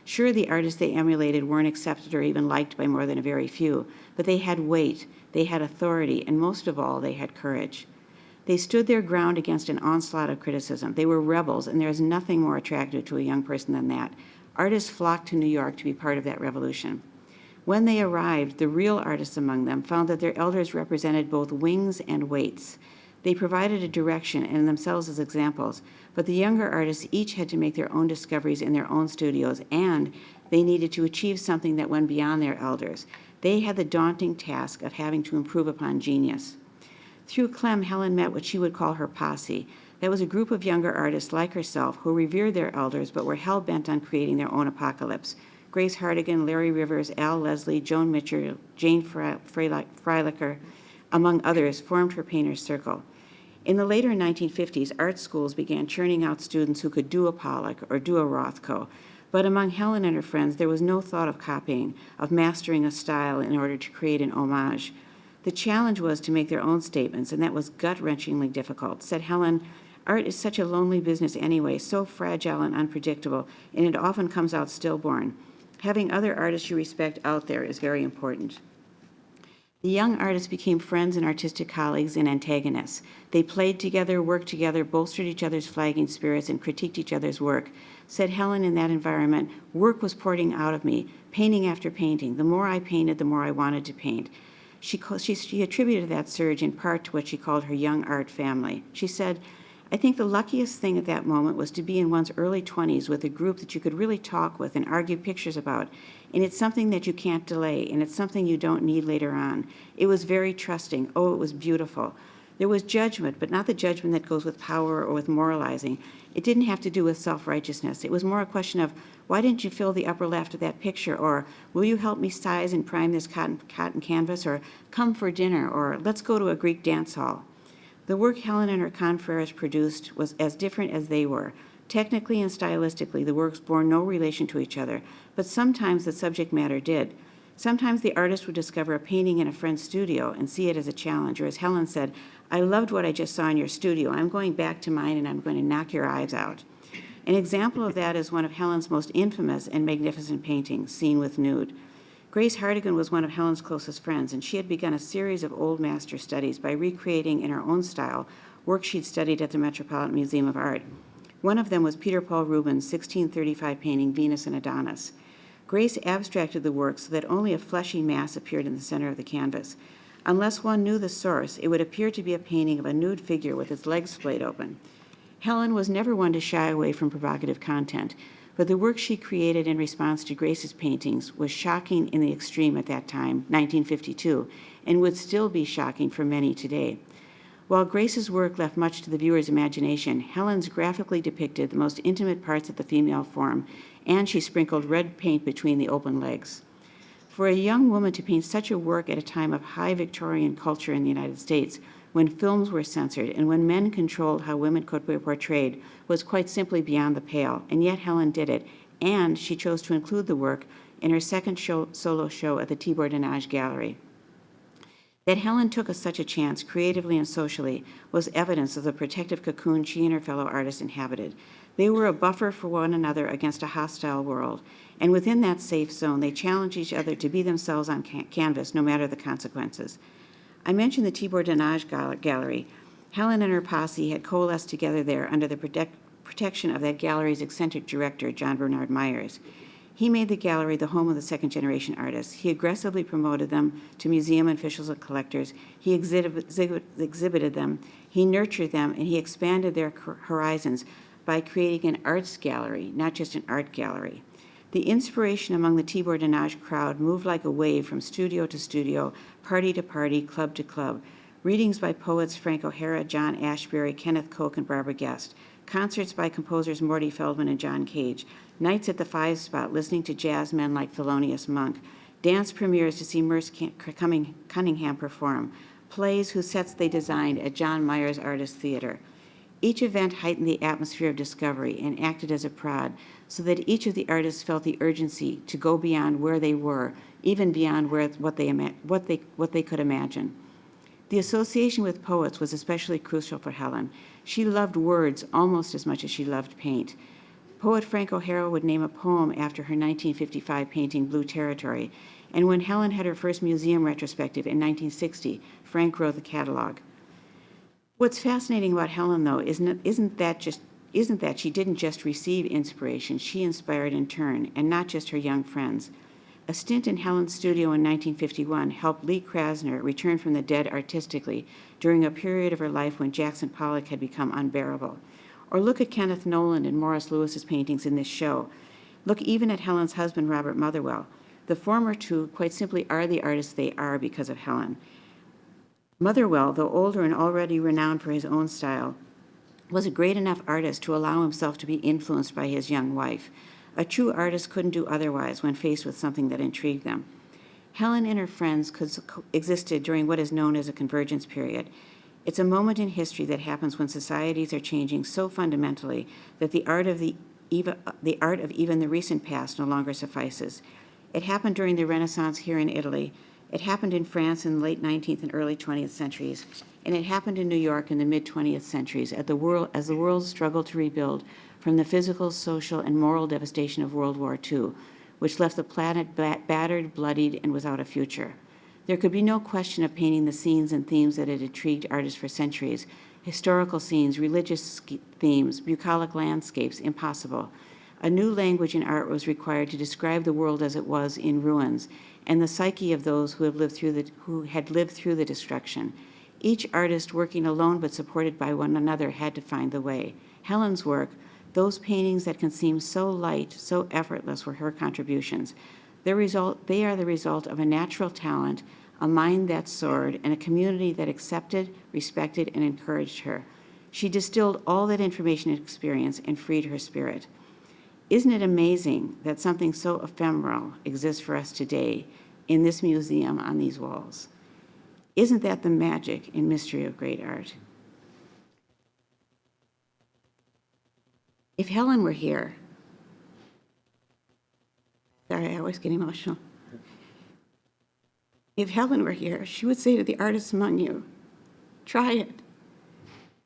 Sure, the artists they emulated weren't accepted or even liked by more than a very few, but they had weight, they had authority, and most of all, they had courage. They stood their ground against an onslaught of criticism. They were rebels, and there is nothing more attractive to a young person than that. Artists flocked to New York to be part of that revolution. When they arrived, the real artists among them found that their elders represented both wings and weights. They provided a direction and themselves as examples, but the younger artists each had to make their own discoveries in their own studios, and they needed to achieve something that went beyond their elders. They had the daunting task of having to improve upon genius. Through Clem, Helen met what she would call her posse. That was a group of younger artists like herself who revered their elders but were hell-bent on creating their own apocalypse. Grace Hardigan, Larry Rivers, Al Leslie, Joan Mitchell, Jane Freilicher, among others, formed her painter's circle. In the later 1950s, art schools began churning out students who could do a Pollock or do a Rothko. But among Helen and her friends, there was no thought of copying, of mastering a style in order to create an homage. The challenge was to make their own statements, and that was gut-wrenchingly difficult. Said Helen, "Art is such a lonely business anyway, so fragile and unpredictable, and it often comes out stillborn. Having other artists you respect out there is very important." The young artists became friends and artistic colleagues and antagonists. They played together, worked together, bolstered each other's flagging spirits, and critiqued each other's work. Said Helen, in that environment, work was pouring out of me, painting after painting. The more I painted, the more I wanted to paint. She attributed that surge in part to what she called her young art family. She said, "I think the luckiest thing at that moment was to be in one's early 20s with a group that you could really talk with and argue pictures about. And it's something that you can't delay, and it's something you don't need later on. It was very trusting. Oh, it was beautiful. There was judgment, but not the judgment that goes with power or with moralizing. It didn't have to do with self-righteousness. It was more a question of, why didn't you fill the upper left of that picture? Or, will you help me size and prime this cotton canvas? Or, come for dinner? Or, let's go to a Greek dance hall." The work Helen and her confreres produced was as different as they were. Technically and stylistically, the works bore no relation to each other, but sometimes the subject matter did. Sometimes the artist would discover a painting in a friend's studio and see it as a challenge, or as Helen said, I loved what I just saw in your studio. I'm going back to mine and I'm going to knock your eyes out. An example of that is one of Helen's most infamous and magnificent paintings, Seen with Nude. Grace Hardigan was one of Helen's closest friends, and she had begun a series of old master studies by recreating in her own style work she'd studied at the Metropolitan Museum of Art. One of them was Peter Paul Rubens' 1635 painting, Venus and Adonis. Grace abstracted the work so that only a fleshy mass appeared in the center of the canvas. Unless one knew the source, it would appear to be a painting of a nude figure with its legs splayed open. Helen was never one to shy away from provocative content, but the work she created in response to Grace's paintings was shocking in the extreme at that time, 1952, and would still be shocking for many today. While Grace's work left much to the viewer's imagination, Helen's graphically depicted the most intimate parts of the female form, and she sprinkled red paint between the open legs. For a young woman to paint such a work at a time of high Victorian culture in the United States, when films were censored and when men controlled how women could be portrayed, was quite simply beyond the pale, and yet Helen did it, and she chose to include the work in her second solo show at the Tibor Denage Gallery. That Helen took such a chance, creatively and socially, was evidence of the protective cocoon she and her fellow artists inhabited. They were a buffer for one another against a hostile world, and within that safe zone, they challenged each other to be themselves on canvas, no matter the consequences. I mentioned the Tibor Denage Gallery. Helen and her posse had coalesced together there under the protection of that gallery's eccentric director, John Bernard Myers. He made the gallery the home of the second-generation artists. He aggressively promoted them to museum officials and collectors. He exhibited them, he nurtured them, and he expanded their horizons by creating an arts gallery, not just an art gallery. The inspiration among the Tibor Denage crowd moved like a wave from studio to studio, party to party, club to club. Readings by poets Frank O'Hara, John Ashbery, Kenneth Koch, and Barbara Guest. Concerts by composers Morty Feldman and John Cage. Nights at the Five Spot listening to jazz men like Thelonious Monk. Dance premieres to see Merce Cunningham perform. Plays whose sets they designed at John Myers Artist Theater. Each event heightened the atmosphere of discovery and acted as a prod, so that each of the artists felt the urgency to go beyond where they were, even beyond what they could imagine. The association with poets was especially crucial for Helen. She loved words almost as much as she loved paint. Poet Frank O'Hara would name a poem after her 1955 painting Blue Territory, and when Helen had her first museum retrospective in 1960, Frank wrote the catalog. What's fascinating about Helen, though, isn't that she didn't just receive inspiration, she inspired in turn, and not just her young friends. A stint in Helen's studio in 1951 helped Lee Krasner return from the dead artistically during a period of her life when Jackson Pollock had become unbearable. Or look at Kenneth Nolan and Morris Lewis's paintings in this show. Look even at Helen's husband, Robert Motherwell. The former two quite simply are the artists they are because of Helen. Motherwell, though older and already renowned for his own style, was a great enough artist to allow himself to be influenced by his young wife. A true artist couldn't do otherwise when faced with something that intrigued them. Helen and her friends existed during what is known as a convergence period. It's a moment in history that happens when societies are changing so fundamentally that the art of even the recent past no longer suffices. It happened during the Renaissance here in Italy. It happened in France in the late 19th and early 20th centuries, and it happened in New York in the mid-20th centuries as the world struggled to rebuild from the physical, social, and moral devastation of World War II, which left the planet battered, bloodied, and without a future. There could be no question of painting the scenes and themes that had intrigued artists for centuries. Historical scenes, religious themes, bucolic landscapes, impossible. A new language in art was required to describe the world as it was in ruins, and the psyche of those who had lived through the destruction. Each artist working alone but supported by one another had to find the way. Helen's work, those paintings that can seem so light, so effortless, were her contributions. They are the result of a natural talent, a mind that soared, and a community that accepted, respected, and encouraged her. She distilled all that information and experience and freed her spirit. Isn't it amazing that something so ephemeral exists for us today in this museum on these walls? Isn't that the magic and mystery of great art? If Helen were here, sorry, I always get emotional. If Helen were here, she would say to the artists among you, Try it.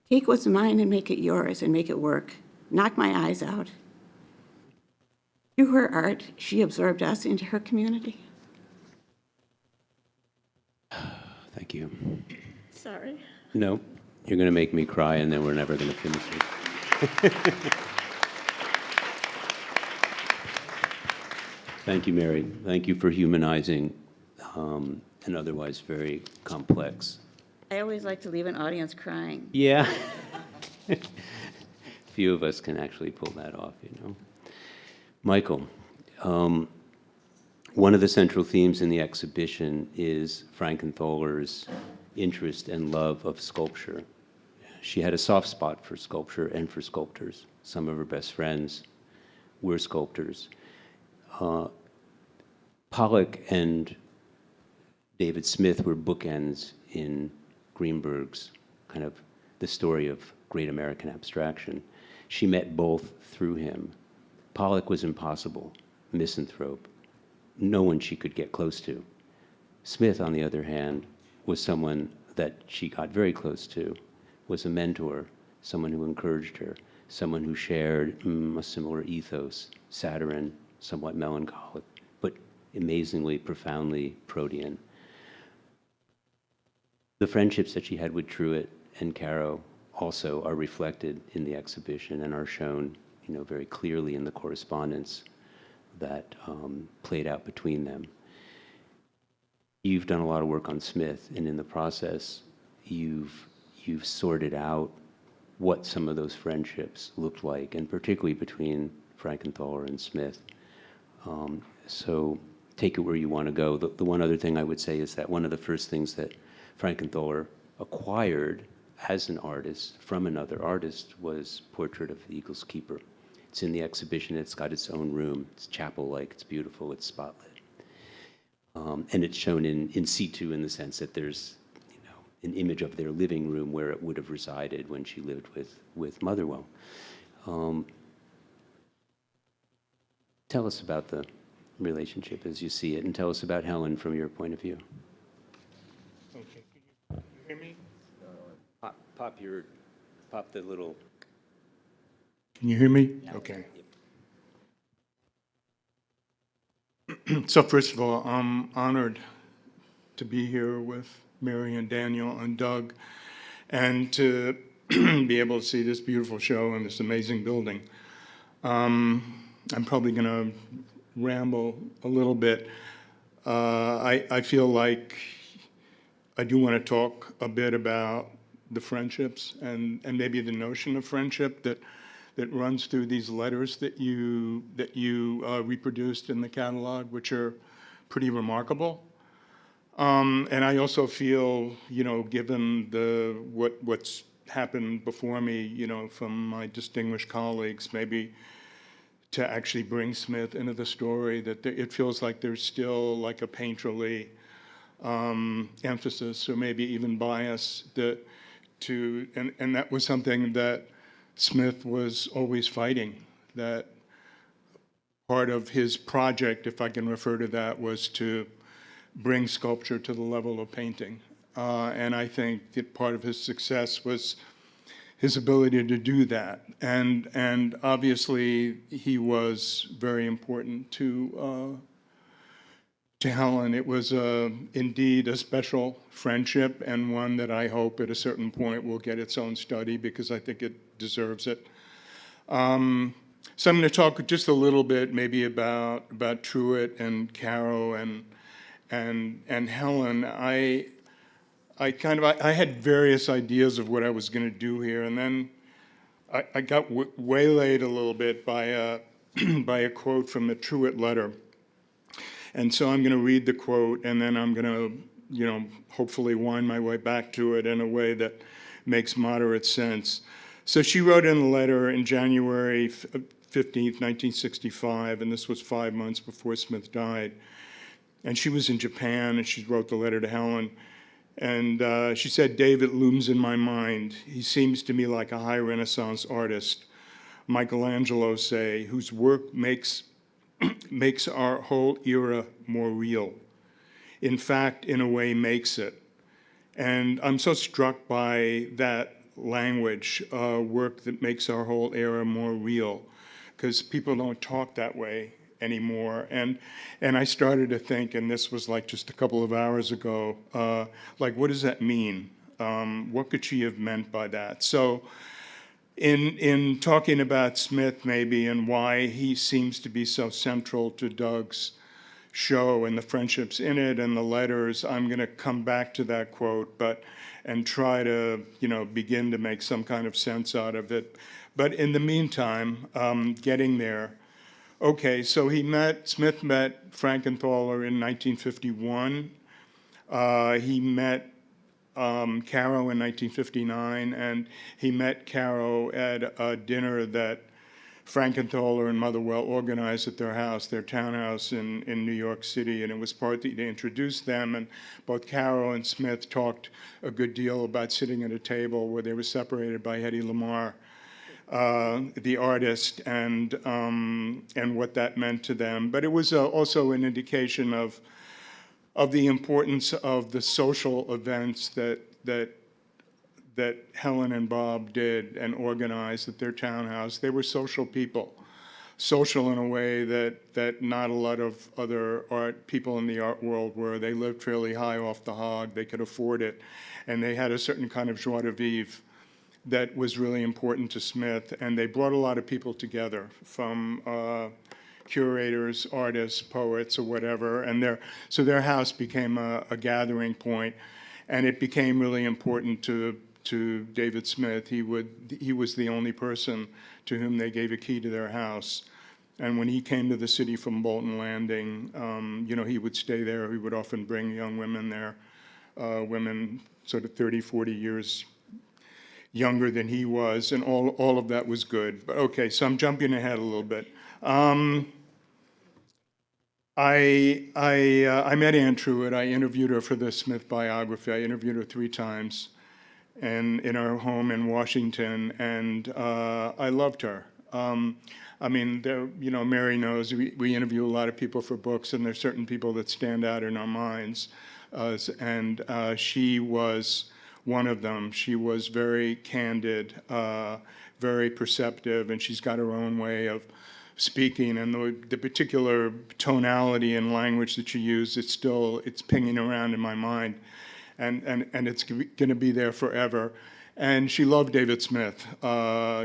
Take what's mine and make it yours and make it work. Knock my eyes out. Through her art, she absorbed us into her community. Thank you. Sorry. No, you're going to make me cry, and then we're never going to finish it. Thank you, Mary. Thank you for humanizing an otherwise very complex. I always like to leave an audience crying. Yeah. Few of us can actually pull that off, you know. Michael, one of the central themes in the exhibition is Frankenthaler's interest and love of sculpture. She had a soft spot for sculpture and for sculptors. Some of her best friends were sculptors. Pollock and David Smith were bookends in Greenberg's kind of the story of great American abstraction. She met both through him. Pollock was impossible, misanthrope, no one she could get close to. Smith, on the other hand, was someone that she got very close to, was a mentor, someone who encouraged her, someone who shared a similar ethos, saccharine, somewhat melancholic, but amazingly, profoundly protean. The friendships that she had with Truett and Caro also are reflected in the exhibition and are shown, you know, very clearly in the correspondence that played out between them. You've done a lot of work on Smith, and in the process, you've sorted out what some of those friendships looked like, and particularly between Frankenthaler and Smith. So take it where you want to go. The one other thing I would say is that one of the first things that Frankenthaler acquired as an artist from another artist was Portrait of the Eagle's Keeper. It's in the exhibition. It's got its own room. It's chapel-like. It's beautiful. It's spotlit. And it's shown in situ in the sense that there's, you know, an image of their living room where it would have resided when she lived with Motherwell. Tell us about the relationship as you see it, and tell us about Helen from your point of view. Okay, can you hear me? Pop the little. Can you hear me? Okay. So first of all, I'm honored to be here with Mary and Daniel and Doug, and to be able to see this beautiful show in this amazing building. I'm probably going to ramble a little bit. I feel like I do want to talk a bit about the friendships and maybe the notion of friendship that runs through these letters that you reproduced in the catalog, which are pretty remarkable. And I also feel, you know, given what's happened before me, you know, from my distinguished colleagues, maybe to actually bring Smith into the story, that it feels like there's still like a painterly emphasis, or maybe even bias, and that was something that Smith was always fighting. That part of his project, if I can refer to that, was to bring sculpture to the level of painting. And I think that part of his success was his ability to do that. And obviously, he was very important to Helen. It was indeed a special friendship, and one that I hope at a certain point will get its own study, because I think it deserves it. So I'm going to talk just a little bit maybe about Truett and Caro and Helen. I had various ideas of what I was going to do here, and then I got waylaid a little bit by a quote from the Truett letter. And so I'm going to read the quote, and then I'm going to, you know, hopefully wind my way back to it in a way that makes moderate sense. So she wrote in the letter in January 15th, 1965, and this was 5 months before Smith died. And she was in Japan, and she wrote the letter to Helen. And she said, "David looms in my mind. He seems to me like a high Renaissance artist, Michelangelo, say, whose work makes our whole era more real. In fact, in a way, makes it. And I'm so struck by that language, work that makes our whole era more real, because people don't talk that way anymore. And I started to think, and this was like just a couple of hours ago, like, what does that mean? What could she have meant by that? So in talking about Smith maybe and why he seems to be so central to Doug's show and the friendships in it and the letters, I'm going to come back to that quote, and try to, begin to make some kind of sense out of it. But in the meantime, getting there. Okay, so Smith met Frankenthaler in 1951. He met Caro in 1959, and he met Caro at a dinner that Frankenthaler and Motherwell organized at their house, their townhouse in New York City, and it was partly to introduce them, and both Caro and Smith talked a good deal about sitting at a table where they were separated by Hedy Lamarr, the artist, and what that meant to them. But it was also an indication of the importance of the social events that Helen and Bob did and organized at their townhouse. They were social people, social in a way that not a lot of other people in the art world were. They lived fairly high off the hog. They could afford it. And they had a certain kind of joie de vivre that was really important to Smith. And they brought a lot of people together, from curators, artists, poets, or whatever. And so their house became a gathering point. And it became really important to David Smith. He was the only person to whom they gave a key to their house. And when he came to the city from Bolton Landing, he would stay there. He would often bring young women there, women sort of 30, 40 years younger than he was, and all of that was good. But okay, so I'm jumping ahead a little bit. I met Anne Truitt. I interviewed her for the Smith biography. I interviewed her 3 times, and in her home in Washington, and I loved her. Mary knows we interview a lot of people for books, and there's certain people that stand out in our minds, and she was one of them. She was very candid, very perceptive, and she's got her own way of speaking, and the particular tonality and language that she used, it's pinging around in my mind, and it's going to be there forever. And she loved David Smith.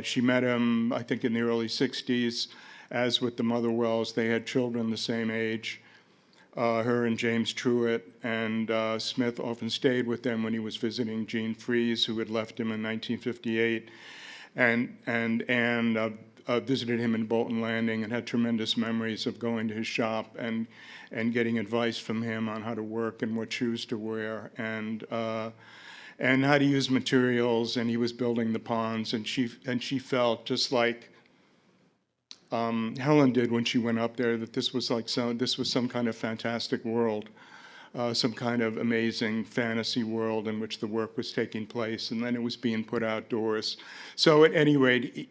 She met him, I think, in the early 60s, as with the Motherwells. They had children the same age, her and James Truitt, and Smith often stayed with them when he was visiting Jean Fries, who had left him in 1958, and Anne visited him in Bolton Landing and had tremendous memories of going to his shop and getting advice from him on how to work and what shoes to wear and how to use materials. And he was building the ponds, and she felt just like Helen did when she went up there, that this was some kind of fantastic world, some kind of amazing fantasy world in which the work was taking place, and then it was being put outdoors. So at any rate,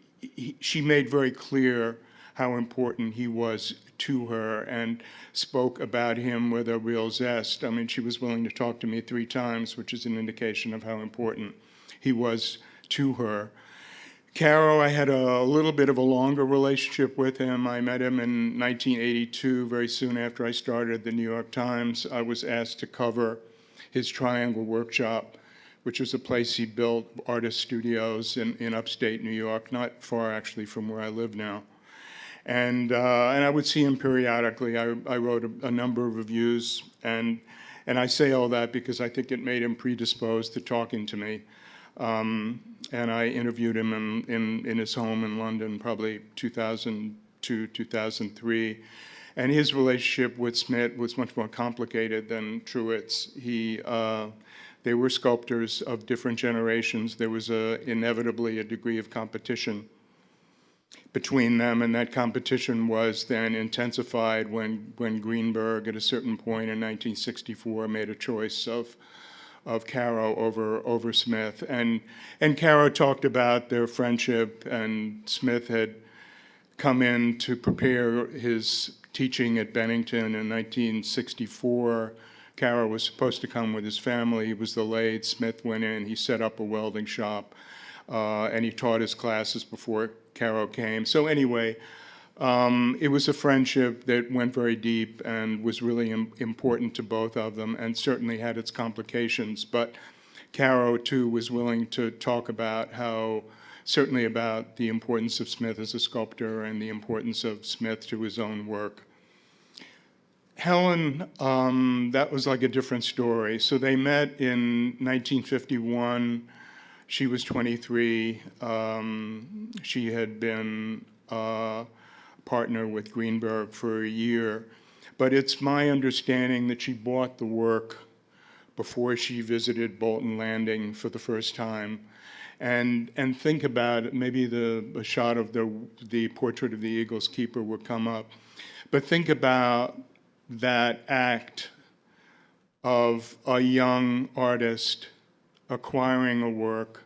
she made very clear how important he was to her and spoke about him with a real zest. I mean, she was willing to talk to me 3 times, which is an indication of how important he was to her. Caro, I had a little bit of a longer relationship with him. I met him in 1982, very soon after I started the New York Times. I was asked to cover his Triangle Workshop, which was a place he built, artist studios in upstate New York, not far actually from where I live now. And I would see him periodically. I wrote a number of reviews, and I say all that because I think it made him predisposed to talking to me. And I interviewed him in his home in London, probably 2002, 2003. And his relationship with Smith was much more complicated than Truitt's. They were sculptors of different generations. There was inevitably a degree of competition between them, and that competition was then intensified when Greenberg, at a certain point in 1964, made a choice of Caro over Smith. And Caro talked about their friendship, and Smith had come in to prepare his teaching at Bennington in 1964 Caro was supposed to come with his family. He was delayed. Smith went in. He set up a welding shop, and he taught his classes before Caro came. So anyway, it was a friendship that went very deep and was really important to both of them, and certainly had its complications. But Caro, too, was willing to talk about certainly about the importance of Smith as a sculptor and the importance of Smith to his own work. Helen, that was like a different story. So they met in 1951. She was 23. She had been a partner with Greenberg for a year. But it's my understanding that she bought the work before she visited Bolton Landing for the first time. And think about it, maybe a shot of the portrait of the Eagle's Keeper would come up. But think about that act of a young artist acquiring a work,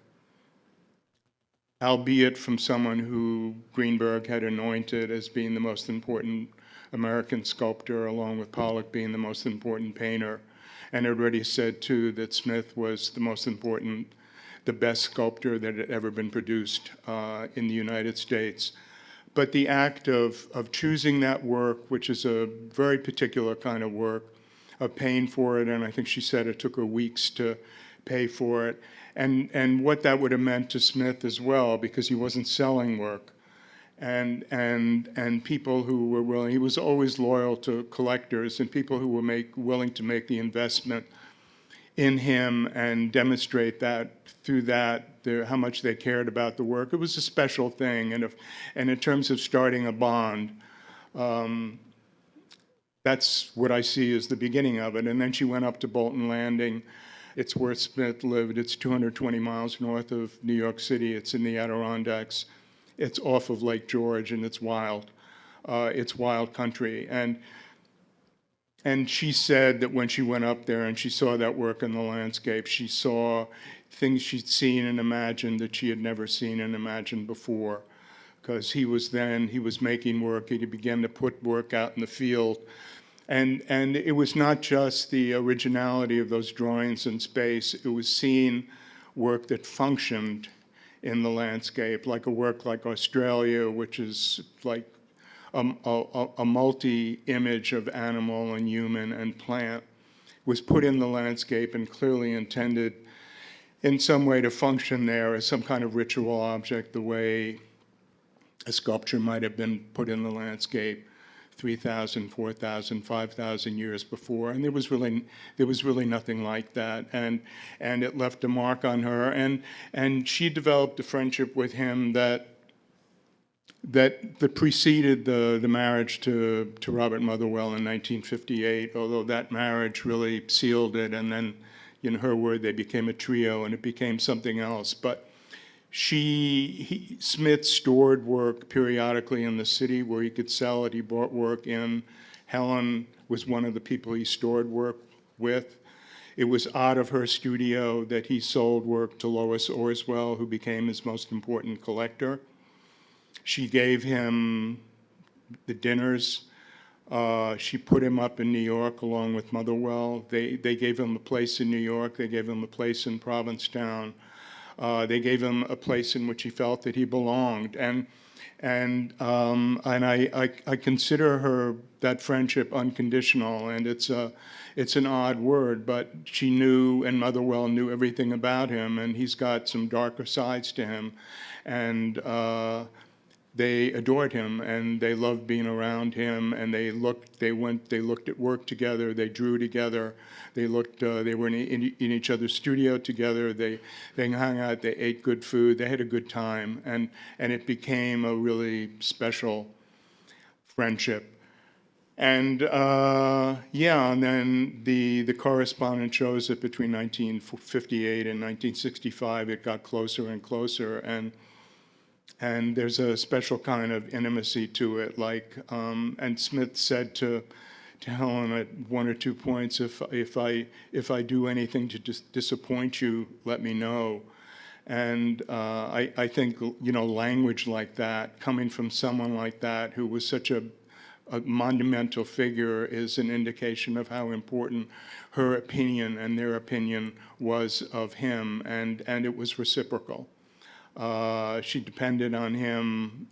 albeit from someone who Greenberg had anointed as being the most important American sculptor, along with Pollock being the most important painter, and already said, too, that Smith was the most important, the best sculptor that had ever been produced in the United States. But the act of choosing that work, which is a very particular kind of work, of paying for it, and I think she said it took her weeks to pay for it, and what that would have meant to Smith as well, because he wasn't selling work, and people who were willing. He was always loyal to collectors and people who were willing to make the investment in him and demonstrate that through that how much they cared about the work. It was a special thing, and in terms of starting a bond, that's what I see as the beginning of it. And then she went up to Bolton Landing. It's where Smith lived. It's 220 miles north of New York City. It's in the Adirondacks. It's off of Lake George, and it's wild. It's wild country. And she said that when she went up there and she saw that work in the landscape, she saw things she'd seen and imagined that she had never seen and imagined before. Because he was making work, he began to put work out in the field. And it was not just the originality of those drawings in space, it was seeing work that functioned in the landscape, like a work like Australia, which is like a multi-image of animal and human and plant, was put in the landscape and clearly intended in some way to function there as some kind of ritual object, the way a sculpture might have been put in the landscape 3,000, 4,000, 5,000 years before. And there was really nothing like that. And it left a mark on her. And she developed a friendship with him that preceded the marriage to Robert Motherwell in 1958, although that marriage really sealed it, and then, in her word, they became a trio, and it became something else. But Smith stored work periodically in the city where he could sell it. He brought work in. Helen was one of the people he stored work with. It was out of her studio that he sold work to Lois Orswell, who became his most important collector. She gave him the dinners. She put him up in New York along with Motherwell. They gave him a place in New York. They gave him a place in Provincetown. They gave him a place in which he felt that he belonged. And I consider that friendship unconditional. And it's an odd word, but she knew, and Motherwell knew everything about him. And he's got some darker sides to him. And they adored him, and they loved being around him, and they looked at work together, they drew together, they were in each other's studio together, they hung out, they ate good food, they had a good time, and it became a really special friendship. And and then the correspondence shows that between 1958 and 1965, it got closer and closer, and there's a special kind of intimacy to it, and Smith said to Helen at one or two points, if I do anything to disappoint you, let me know. And I think language like that, coming from someone like that who was such a a monumental figure is an indication of how important her opinion and their opinion was of him, and it was reciprocal. She depended on him,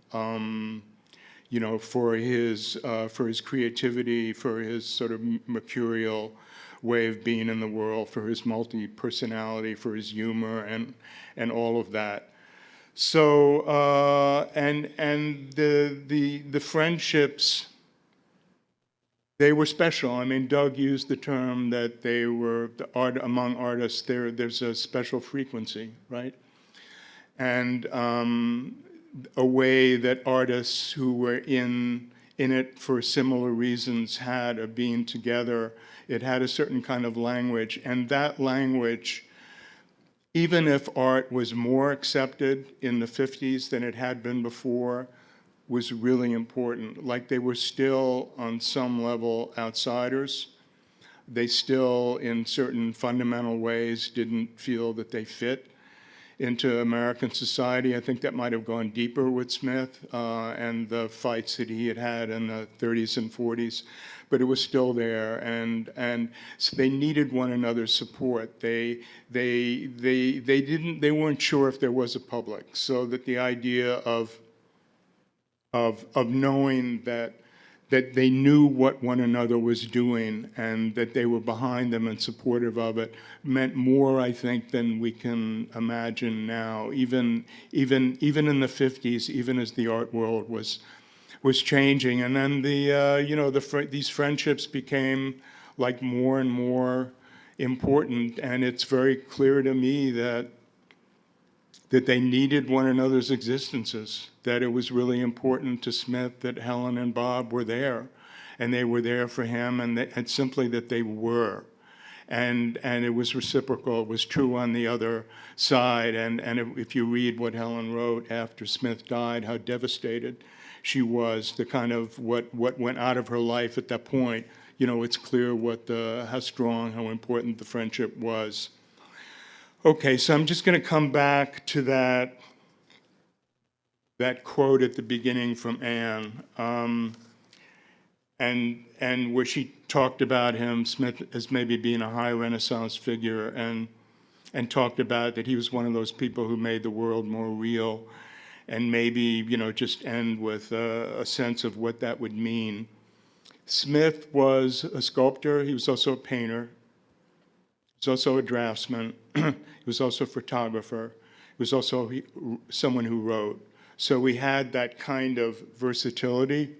for his creativity, for his sort of mercurial way of being in the world, for his multi-personality, for his humor, and all of that. So, and the friendships, they were special. I mean, Doug used the term that they were, among artists, there's a special frequency, right? And a way that artists who were in it for similar reasons had of being together. It had a certain kind of language, and that language, even if art was more accepted in the 50s than it had been before, was really important. Like, they were still, on some level, outsiders. They still, in certain fundamental ways, didn't feel that they fit into American society. I think that might have gone deeper with Smith and the fights that he had in the 30s and 40s, but it was still there, and so they needed one another's support. They weren't sure if there was a public, so that the idea of knowing that they knew what one another was doing and that they were behind them and supportive of it meant more, I think, than we can imagine now. Even in the 50s, even as the art world was changing, and then these friendships became like more and more important, and it's very clear to me that they needed one another's existences, that it was really important to Smith that Helen and Bob were there, and they were there for him, and simply that they were. And it was reciprocal. It was true on the other side. And if you read what Helen wrote after Smith died, how devastated she was, the kind of what went out of her life at that point, it's clear how strong, how important the friendship was. Okay, so I'm just going to come back to that quote at the beginning from Anne, and where she talked about him, Smith, as maybe being a high Renaissance figure, and talked about that he was one of those people who made the world more real, and maybe, just end with a sense of what that would mean. Smith was a sculptor. He was also a painter. He was also a draftsman. He was also a photographer. He was also someone who wrote. So we had that kind of versatility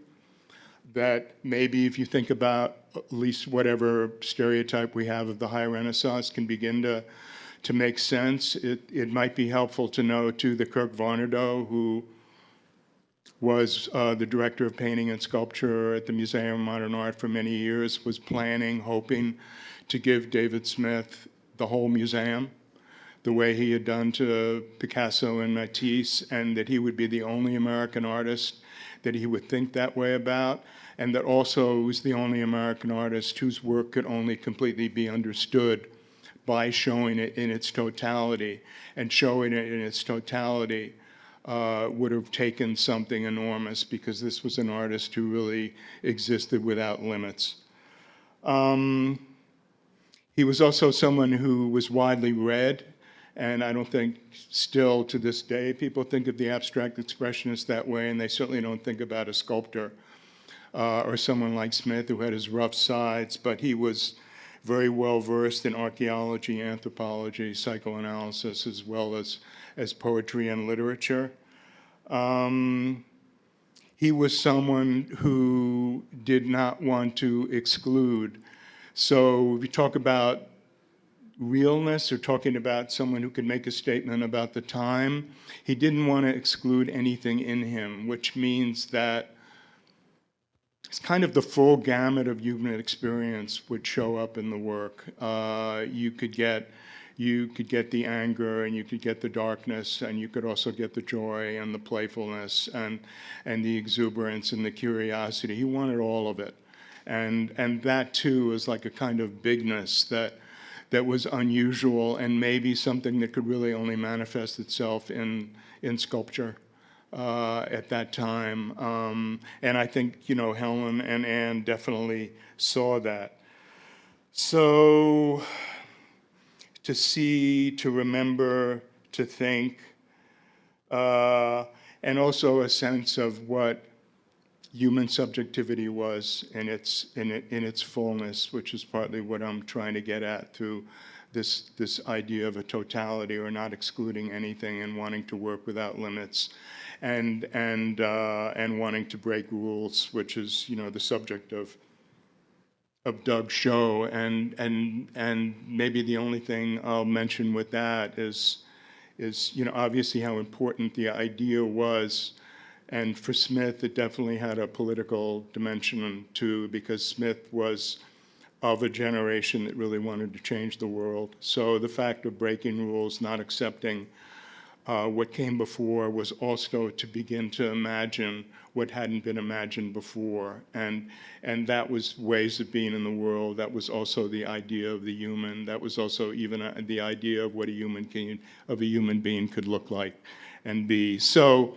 that maybe if you think about at least whatever stereotype we have of the High Renaissance can begin to make sense. It might be helpful to know, too, that Kirk Varnado, who was the director of painting and sculpture at the Museum of Modern Art for many years, was planning, hoping to give David Smith the whole museum, the way he had done to Picasso and Matisse, and that he would be the only American artist that he would think that way about, and that also was the only American artist whose work could only completely be understood by showing it in its totality. And showing it in its totality would have taken something enormous, because this was an artist who really existed without limits. He was also someone who was widely read, and I don't think still to this day people think of the abstract expressionists that way, and they certainly don't think about a sculptor or someone like Smith who had his rough sides, but he was very well versed in archaeology, anthropology, psychoanalysis, as well as poetry and literature. He was someone who did not want to exclude. So if you talk about realness, or talking about someone who could make a statement about the time, he didn't want to exclude anything in him, which means that it's kind of the full gamut of human experience would show up in the work. You could get the anger, and you could get the darkness, and you could also get the joy and the playfulness and the exuberance and the curiosity. He wanted all of it. And that too is like a kind of bigness that was unusual, and maybe something that could really only manifest itself in sculpture. at that time. And I think, you know, Helen and Anne definitely saw that. So to see, to remember, to think, and also a sense of what human subjectivity was in its fullness, which is partly what I'm trying to get at through this idea of a totality, or not excluding anything and wanting to work without limits, and wanting to break rules, which is, you know, the subject of Doug's show. And maybe the only thing I'll mention with that is, you know, obviously how important the idea was. And for Smith, it definitely had a political dimension too, because Smith was of a generation that really wanted to change the world. So the fact of breaking rules, not accepting what came before, was also to begin to imagine what hadn't been imagined before. And that was ways of being in the world. That was also the idea of the human. That was also even the idea of what a human being could look like and be. So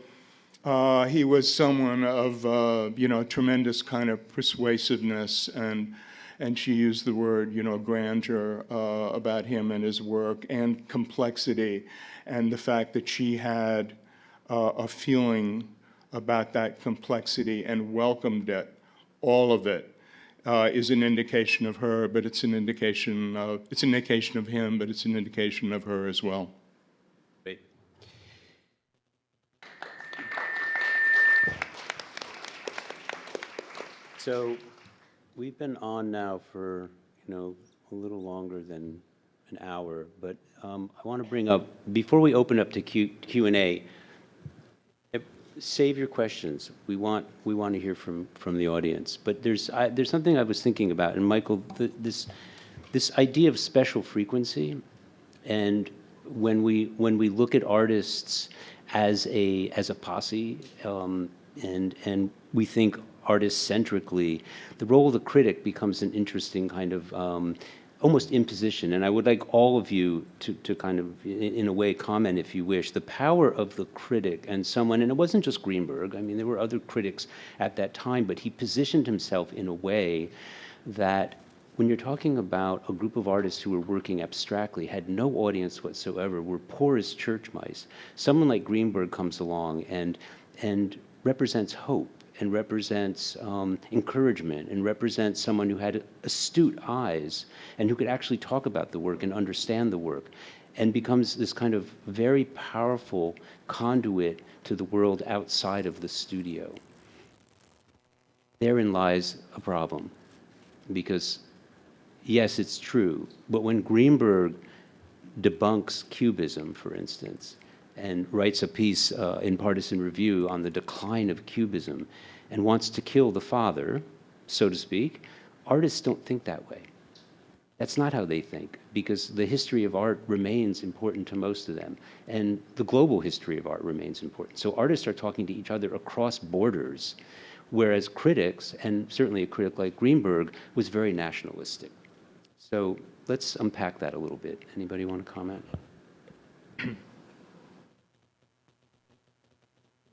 he was someone of, you know, tremendous kind of persuasiveness, and she used the word, you know, grandeur about him and his work, and complexity, and the fact that she had a feeling about that complexity and welcomed it, all of it, is an indication of her, but it's an indication of him, but it's an indication of her as well. Great. So we've been on now for, you know, a little longer than an hour, but I want to bring up, before we open up to Q&A, save your questions. We want to hear from the audience. But there's something I was thinking about, and Michael, this idea of special frequency, and when we look at artists as a posse, and we think artist-centrically, the role of the critic becomes an interesting kind of almost imposition. And I would like all of you to kind of, in a way, comment, if you wish, the power of the critic and someone, and it wasn't just Greenberg, I mean, there were other critics at that time, but he positioned himself in a way that when you're talking about a group of artists who were working abstractly, had no audience whatsoever, were poor as church mice, someone like Greenberg comes along and represents hope, and represents encouragement, and represents someone who had astute eyes and who could actually talk about the work and understand the work, and becomes this kind of very powerful conduit to the world outside of the studio. Therein lies a problem, because yes, it's true, but when Greenberg debunks Cubism, for instance, and writes a piece in Partisan Review on the decline of Cubism, and wants to kill the father, so to speak, artists don't think that way. That's not how they think, because the history of art remains important to most of them, and the global history of art remains important. So artists are talking to each other across borders, whereas critics, and certainly a critic like Greenberg, was very nationalistic. So let's unpack that a little bit. Anybody want to comment?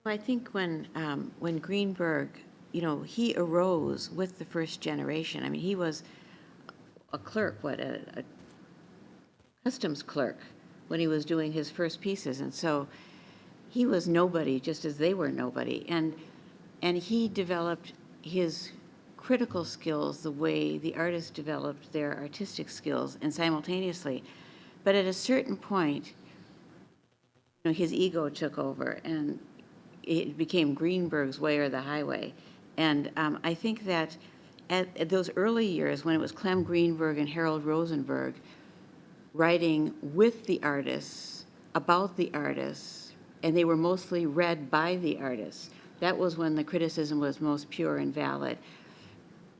I think when Greenberg, you know, he arose with the first generation. I mean, he was a clerk, a customs clerk, when he was doing his first pieces, and so he was nobody, just as they were nobody. And he developed his critical skills the way the artists developed their artistic skills, and simultaneously. But at a certain point, you know, his ego took over, and it became Greenberg's way or the highway. And I think that at those early years, when it was Clem Greenberg and Harold Rosenberg writing with the artists, about the artists, and they were mostly read by the artists, that was when the criticism was most pure and valid.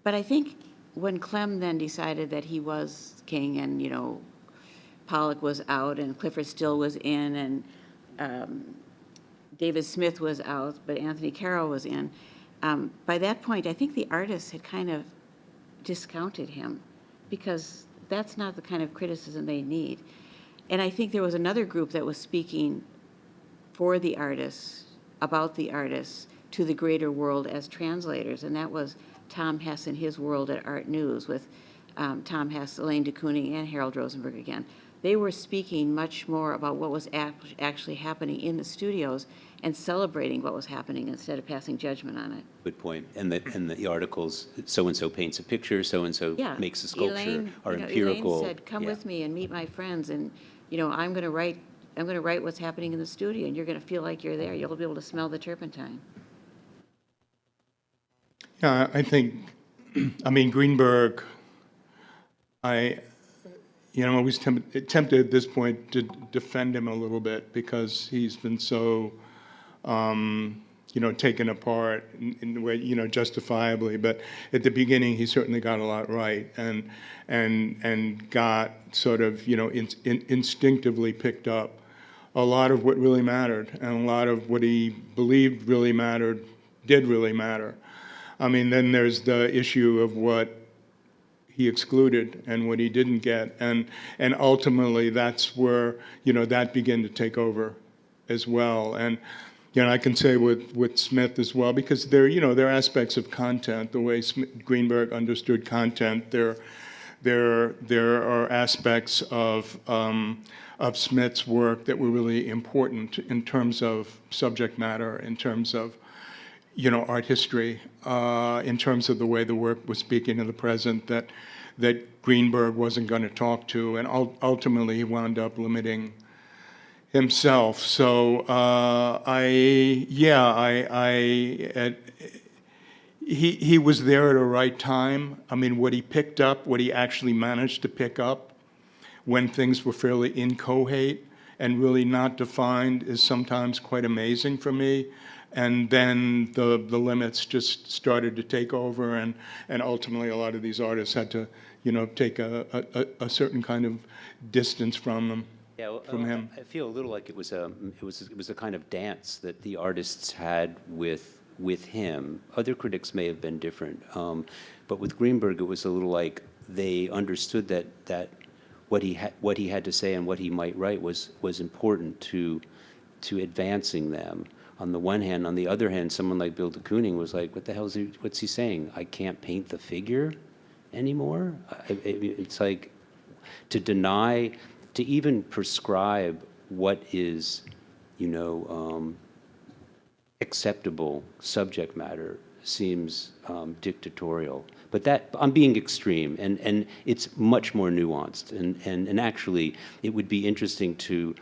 But I think when Clem then decided that he was king, and, you know, Pollock was out and Clifford Still was in, and David Smith was out, but Anthony Carroll was in. By that point, I think the artists had kind of discounted him, because that's not the kind of criticism they need. And I think there was another group that was speaking for the artists about the artists to the greater world as translators, and that was Tom Hess and his world at Art News with Tom Hess, Elaine de Kooning, and Harold Rosenberg again. They were speaking much more about what was actually happening in the studios and celebrating what was happening instead of passing judgment on it. Good point. And the articles, so-and-so paints a picture, so-and-so makes a sculpture, Elaine, are empirical. Elaine said, come with me and meet my friends, and I'm going to write what's happening in the studio, and you're going to feel like you're there. You'll be able to smell the turpentine. Yeah, I think, Greenberg, I was tempted at this point to defend him a little bit because he's been so, taken apart in the way, justifiably. But at the beginning, he certainly got a lot right, and got sort of, instinctively picked up a lot of what really mattered, and a lot of what he believed really mattered did really matter. Then there's the issue of what he excluded and what he didn't get, and ultimately that's where that began to take over as well. And I can say with Smith as well, because there are aspects of content, the way Greenberg understood content. There are aspects of Smith's work that were really important in terms of subject matter, in terms of art history, in terms of the way the work was speaking to the present that Greenberg wasn't going to talk to, and ultimately he wound up limiting himself. So he was there at a right time. What he picked up, what he actually managed to pick up when things were fairly inchoate and really not defined is sometimes quite amazing for me. And then the limits just started to take over, and ultimately a lot of these artists had to, take a certain kind of distance from them. Yeah, from him. I feel a little like it was a kind of dance that the artists had with him. Other critics may have been different, but with Greenberg it was a little like they understood that what he had to say and what he might write was important to advancing them. On the one hand, on the other hand, someone like Bill de Kooning was like, "What the hell what's he saying? I can't paint the figure anymore." It's like to deny, to even prescribe what is, acceptable subject matter seems dictatorial. But that, I'm being extreme, and it's much more nuanced. And actually, it would be interesting to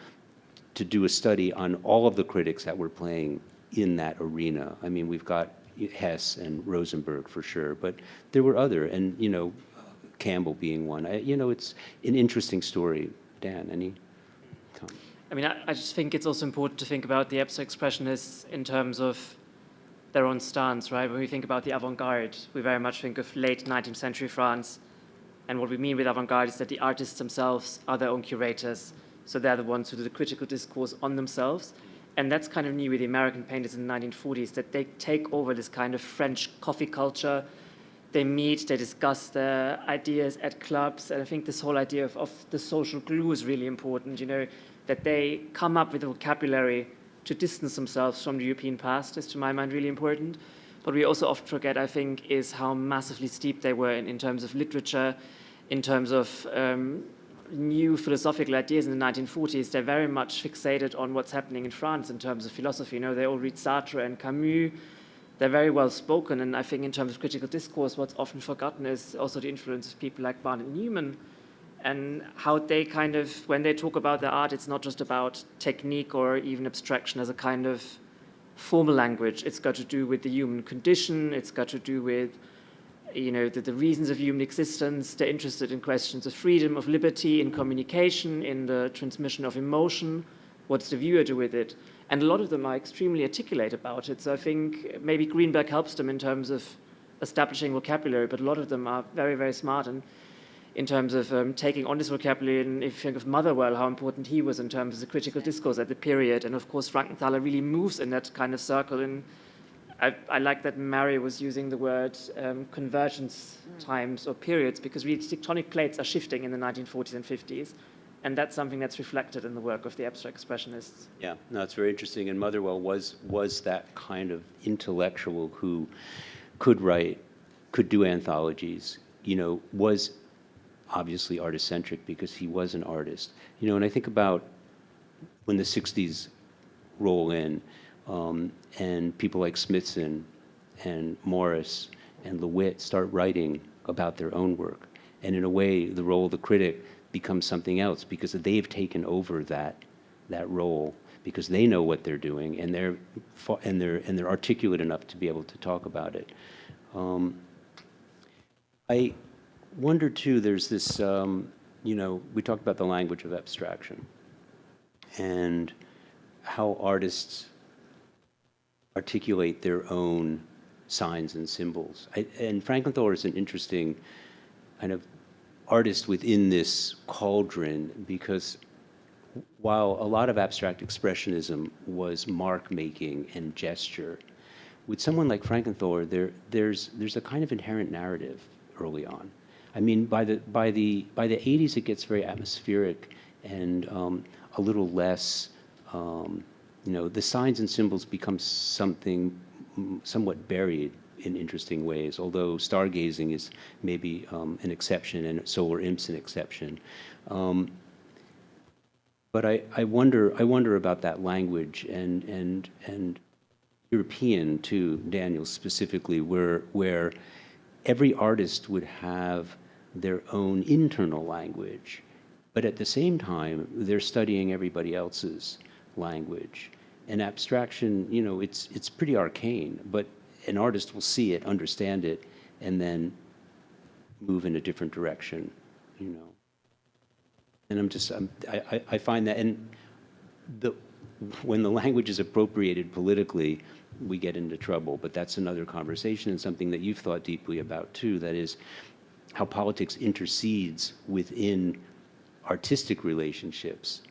do a study on all of the critics that were playing in that arena. We've got Hess and Rosenberg for sure, but there were other, and Campbell being one. It's an interesting story. Dan, any comment? I just think it's also important to think about the abstract expressionists in terms of their own stance, right? When we think about the avant-garde, we very much think of late 19th century France, and what we mean with avant-garde is that the artists themselves are their own curators. So they're the ones who do the critical discourse on themselves. And that's kind of new with the American painters in the 1940s, that they take over this kind of French coffee culture. They meet, they discuss their ideas at clubs. And I think this whole idea of the social glue is really important, that they come up with a vocabulary to distance themselves from the European past is, to my mind, really important. But we also often forget, I think, is how massively steep they were in terms of literature, in terms of new philosophical ideas in the 1940s. They're very much fixated on what's happening in France in terms of philosophy. They all read Sartre and Camus. They're very well spoken, and I think in terms of critical discourse, what's often forgotten is also the influence of people like Barnett Newman, and how they kind of, when they talk about their art, it's not just about technique or even abstraction as a kind of formal language. It's got to do with the human condition. It's got to do with the reasons of human existence. They're interested in questions of freedom, of liberty, in communication, in the transmission of emotion. What's the viewer do with it? And a lot of them are extremely articulate about it. So I think maybe Greenberg helps them in terms of establishing vocabulary, but a lot of them are very, very smart in terms of taking on this vocabulary. And if you think of Motherwell, how important he was in terms of the critical discourse at the period. And of course, Frankenthaler really moves in that kind of circle. And I like that Mary was using the word convergence times or periods, because really tectonic plates are shifting in the 1940s and 50s. And that's something that's reflected in the work of the abstract expressionists. Yeah, no, it's very interesting. And Motherwell was that kind of intellectual who could write, could do anthologies, was obviously artist-centric because he was an artist. And I think about when the 60s roll in, and people like Smithson and Morris and LeWitt start writing about their own work. And in a way, the role of the critic becomes something else because they've taken over that role because they know what they're doing and they're articulate enough to be able to talk about it. I wonder too, there's this, we talked about the language of abstraction and how artists articulate their own signs and symbols. And Frankenthaler is an interesting kind of artist within this cauldron because while a lot of abstract expressionism was mark making and gesture, with someone like Frankenthaler, there's a kind of inherent narrative early on. I mean, by the 80s, it gets very atmospheric and a little less. The signs and symbols become something somewhat buried in interesting ways. Although stargazing is maybe an exception, and solar imp's an exception. But I wonder about that language and European too, Daniel, specifically, where every artist would have their own internal language, but at the same time, they're studying everybody else's language. And abstraction, it's pretty arcane, but an artist will see it, understand it, and then move in a different direction, And I find that, and when the language is appropriated politically, we get into trouble. But that's another conversation and something that you've thought deeply about too. That is how politics intercedes within artistic relationships.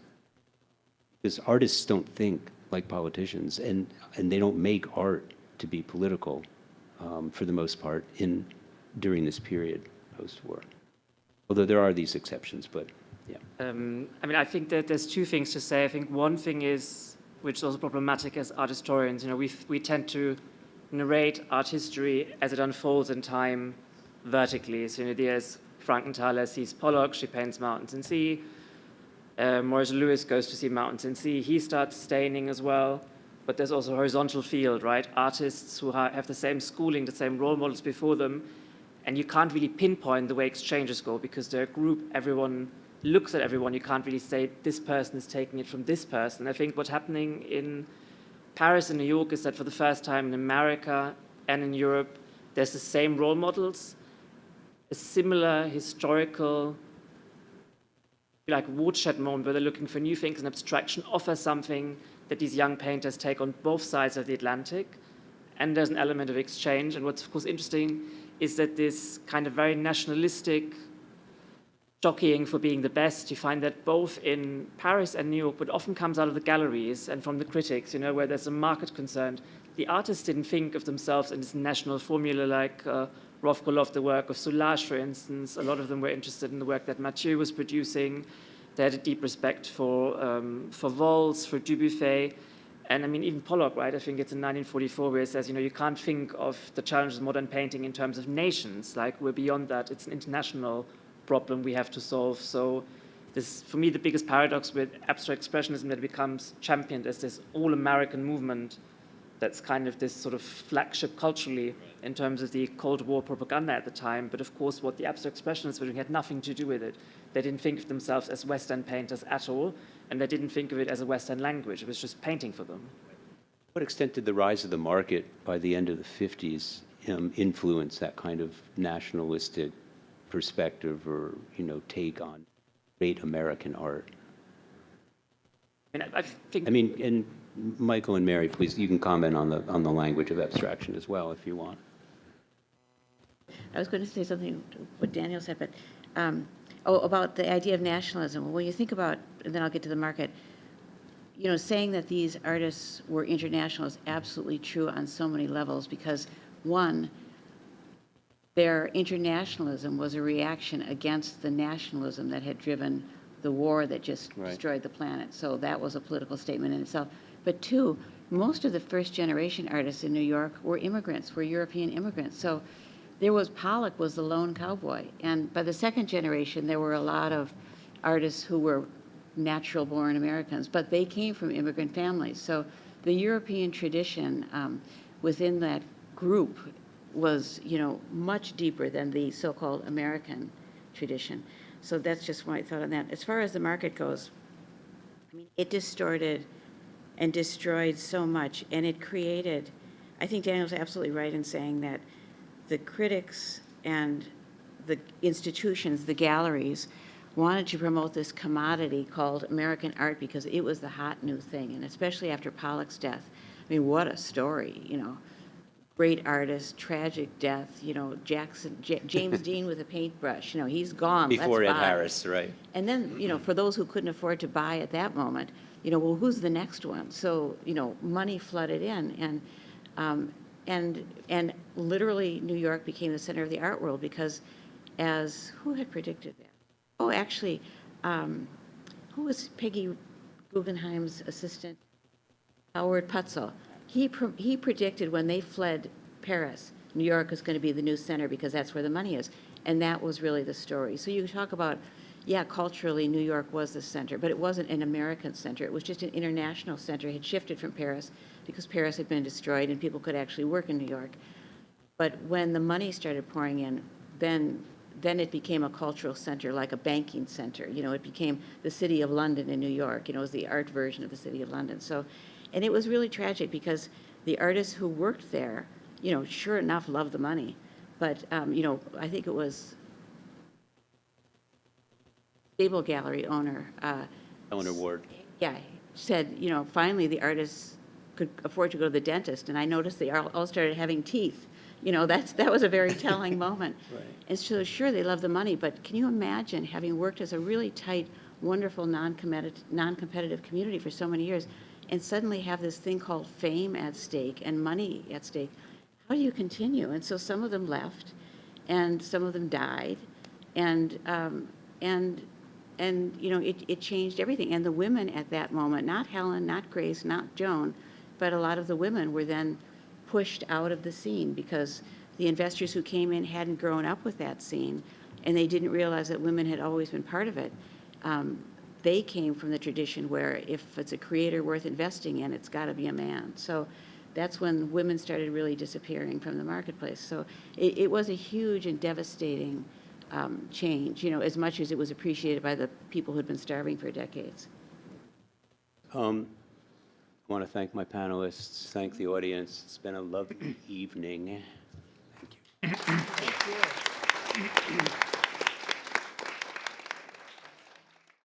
Because artists don't think like politicians, and they don't make art to be political for the most part during this period post-war. Although there are these exceptions, but yeah. I think that there's two things to say. I think one thing is, which is also problematic as art historians, we tend to narrate art history as it unfolds in time vertically. So there's Frankenthaler sees Pollock, she paints mountains and sea. Morris Lewis goes to see mountains and sea. He starts staining as well. But there's also a horizontal field, right? Artists who have the same schooling, the same role models before them, and you can't really pinpoint the way exchanges go because they're a group, everyone looks at everyone. You can't really say this person is taking it from this person. I think what's happening in Paris and New York is that for the first time in America and in Europe, there's the same role models, a similar historical, like watershed moment where they're looking for new things, and abstraction offers something that these young painters take on both sides of the Atlantic, and there's an element of exchange. And what's of course interesting is that this kind of very nationalistic jockeying for being the best, you find that both in Paris and New York, but often comes out of the galleries and from the critics, where there's a market concern. The artists didn't think of themselves in this national formula like Rothko, the work of Soulages, for instance. A lot of them were interested in the work that Mathieu was producing. They had a deep respect for Waltz, for Dubuffet. And even Pollock, right? I think it's in 1944 where he says, you can't think of the challenges of modern painting in terms of nations. Like, we're beyond that. It's an international problem we have to solve. So this, for me, the biggest paradox with abstract expressionism that becomes championed as this all-American movement that's kind of this sort of flagship culturally in terms of the Cold War propaganda at the time. But of course, what the abstract expressionists were doing had nothing to do with it. They didn't think of themselves as Western painters at all, and they didn't think of it as a Western language. It was just painting for them. To what extent did the rise of the market by the end of the 50s influence that kind of nationalistic perspective or, take on great American art? I think. And Michael and Mary, please, you can comment on the language of abstraction as well if you want. I was going to say something to what Daniel said, but about the idea of nationalism. When you think about, and then I'll get to the market, saying that these artists were international is absolutely true on so many levels because, one, their internationalism was a reaction against the nationalism that had driven the war that just destroyed the planet. So that was a political statement in itself. But two, most of the first generation artists in New York were immigrants, were European immigrants. So there was, Pollock was the lone cowboy. And by the second generation, there were a lot of artists who were natural born Americans, but they came from immigrant families. So the European tradition within that group was, you know, much deeper than the so-called American tradition. So that's just my thought on that. As far as the market goes, I mean, it distorted and destroyed so much, and it created, I think Daniel's absolutely right in saying that the critics and the institutions, the galleries, wanted to promote this commodity called American art because it was the hot new thing, and especially after Pollock's death. I mean, what a story, you know. Great artist, tragic death, you know, James Dean with a paintbrush, you know, he's gone. Before Let's Ed buy. Harris, right. And then, you know, for those who couldn't afford to buy at that moment, you know, well, who's the next one? So, you know, money flooded in, and literally New York became the center of the art world because, as who had predicted that? Oh, actually, who was Peggy Guggenheim's assistant? Howard Putzel. He predicted when they fled Paris, New York was going to be the new center because that's where the money is. And that was really the story. So you talk about, yeah, culturally, New York was the center, but it wasn't an American center. It was just an international center. It had shifted from Paris because Paris had been destroyed and people could actually work in New York. But when the money started pouring in, then it became a cultural center, like a banking center. You know, it became the City of London in New York. You know, it was the art version of the City of London. So, and it was really tragic because the artists who worked there, you know, sure enough, loved the money. But, you know, I think it was Stable Gallery owner. Eleanor Ward. Yeah, said, you know, finally the artists could afford to go to the dentist. And I noticed they all started having teeth. You know, that was a very telling moment. Right. And so sure, they love the money, but can you imagine having worked as a really tight, wonderful, non-competitive community for so many years, and suddenly have this thing called fame at stake and money at stake? How do you continue? And so some of them left, and some of them died, and you know, it changed everything. And the women at that moment, not Helen, not Grace, not Joan, but a lot of the women were then pushed out of the scene because the investors who came in hadn't grown up with that scene, and they didn't realize that women had always been part of it. They came from the tradition where if it's a creator worth investing in, it's got to be a man. So that's when women started really disappearing from the marketplace. So it was a huge and devastating change, you know, as much as it was appreciated by the people who'd been starving for decades. I want to thank my panelists, thank the audience. It's been a lovely evening. Thank you. Thank you.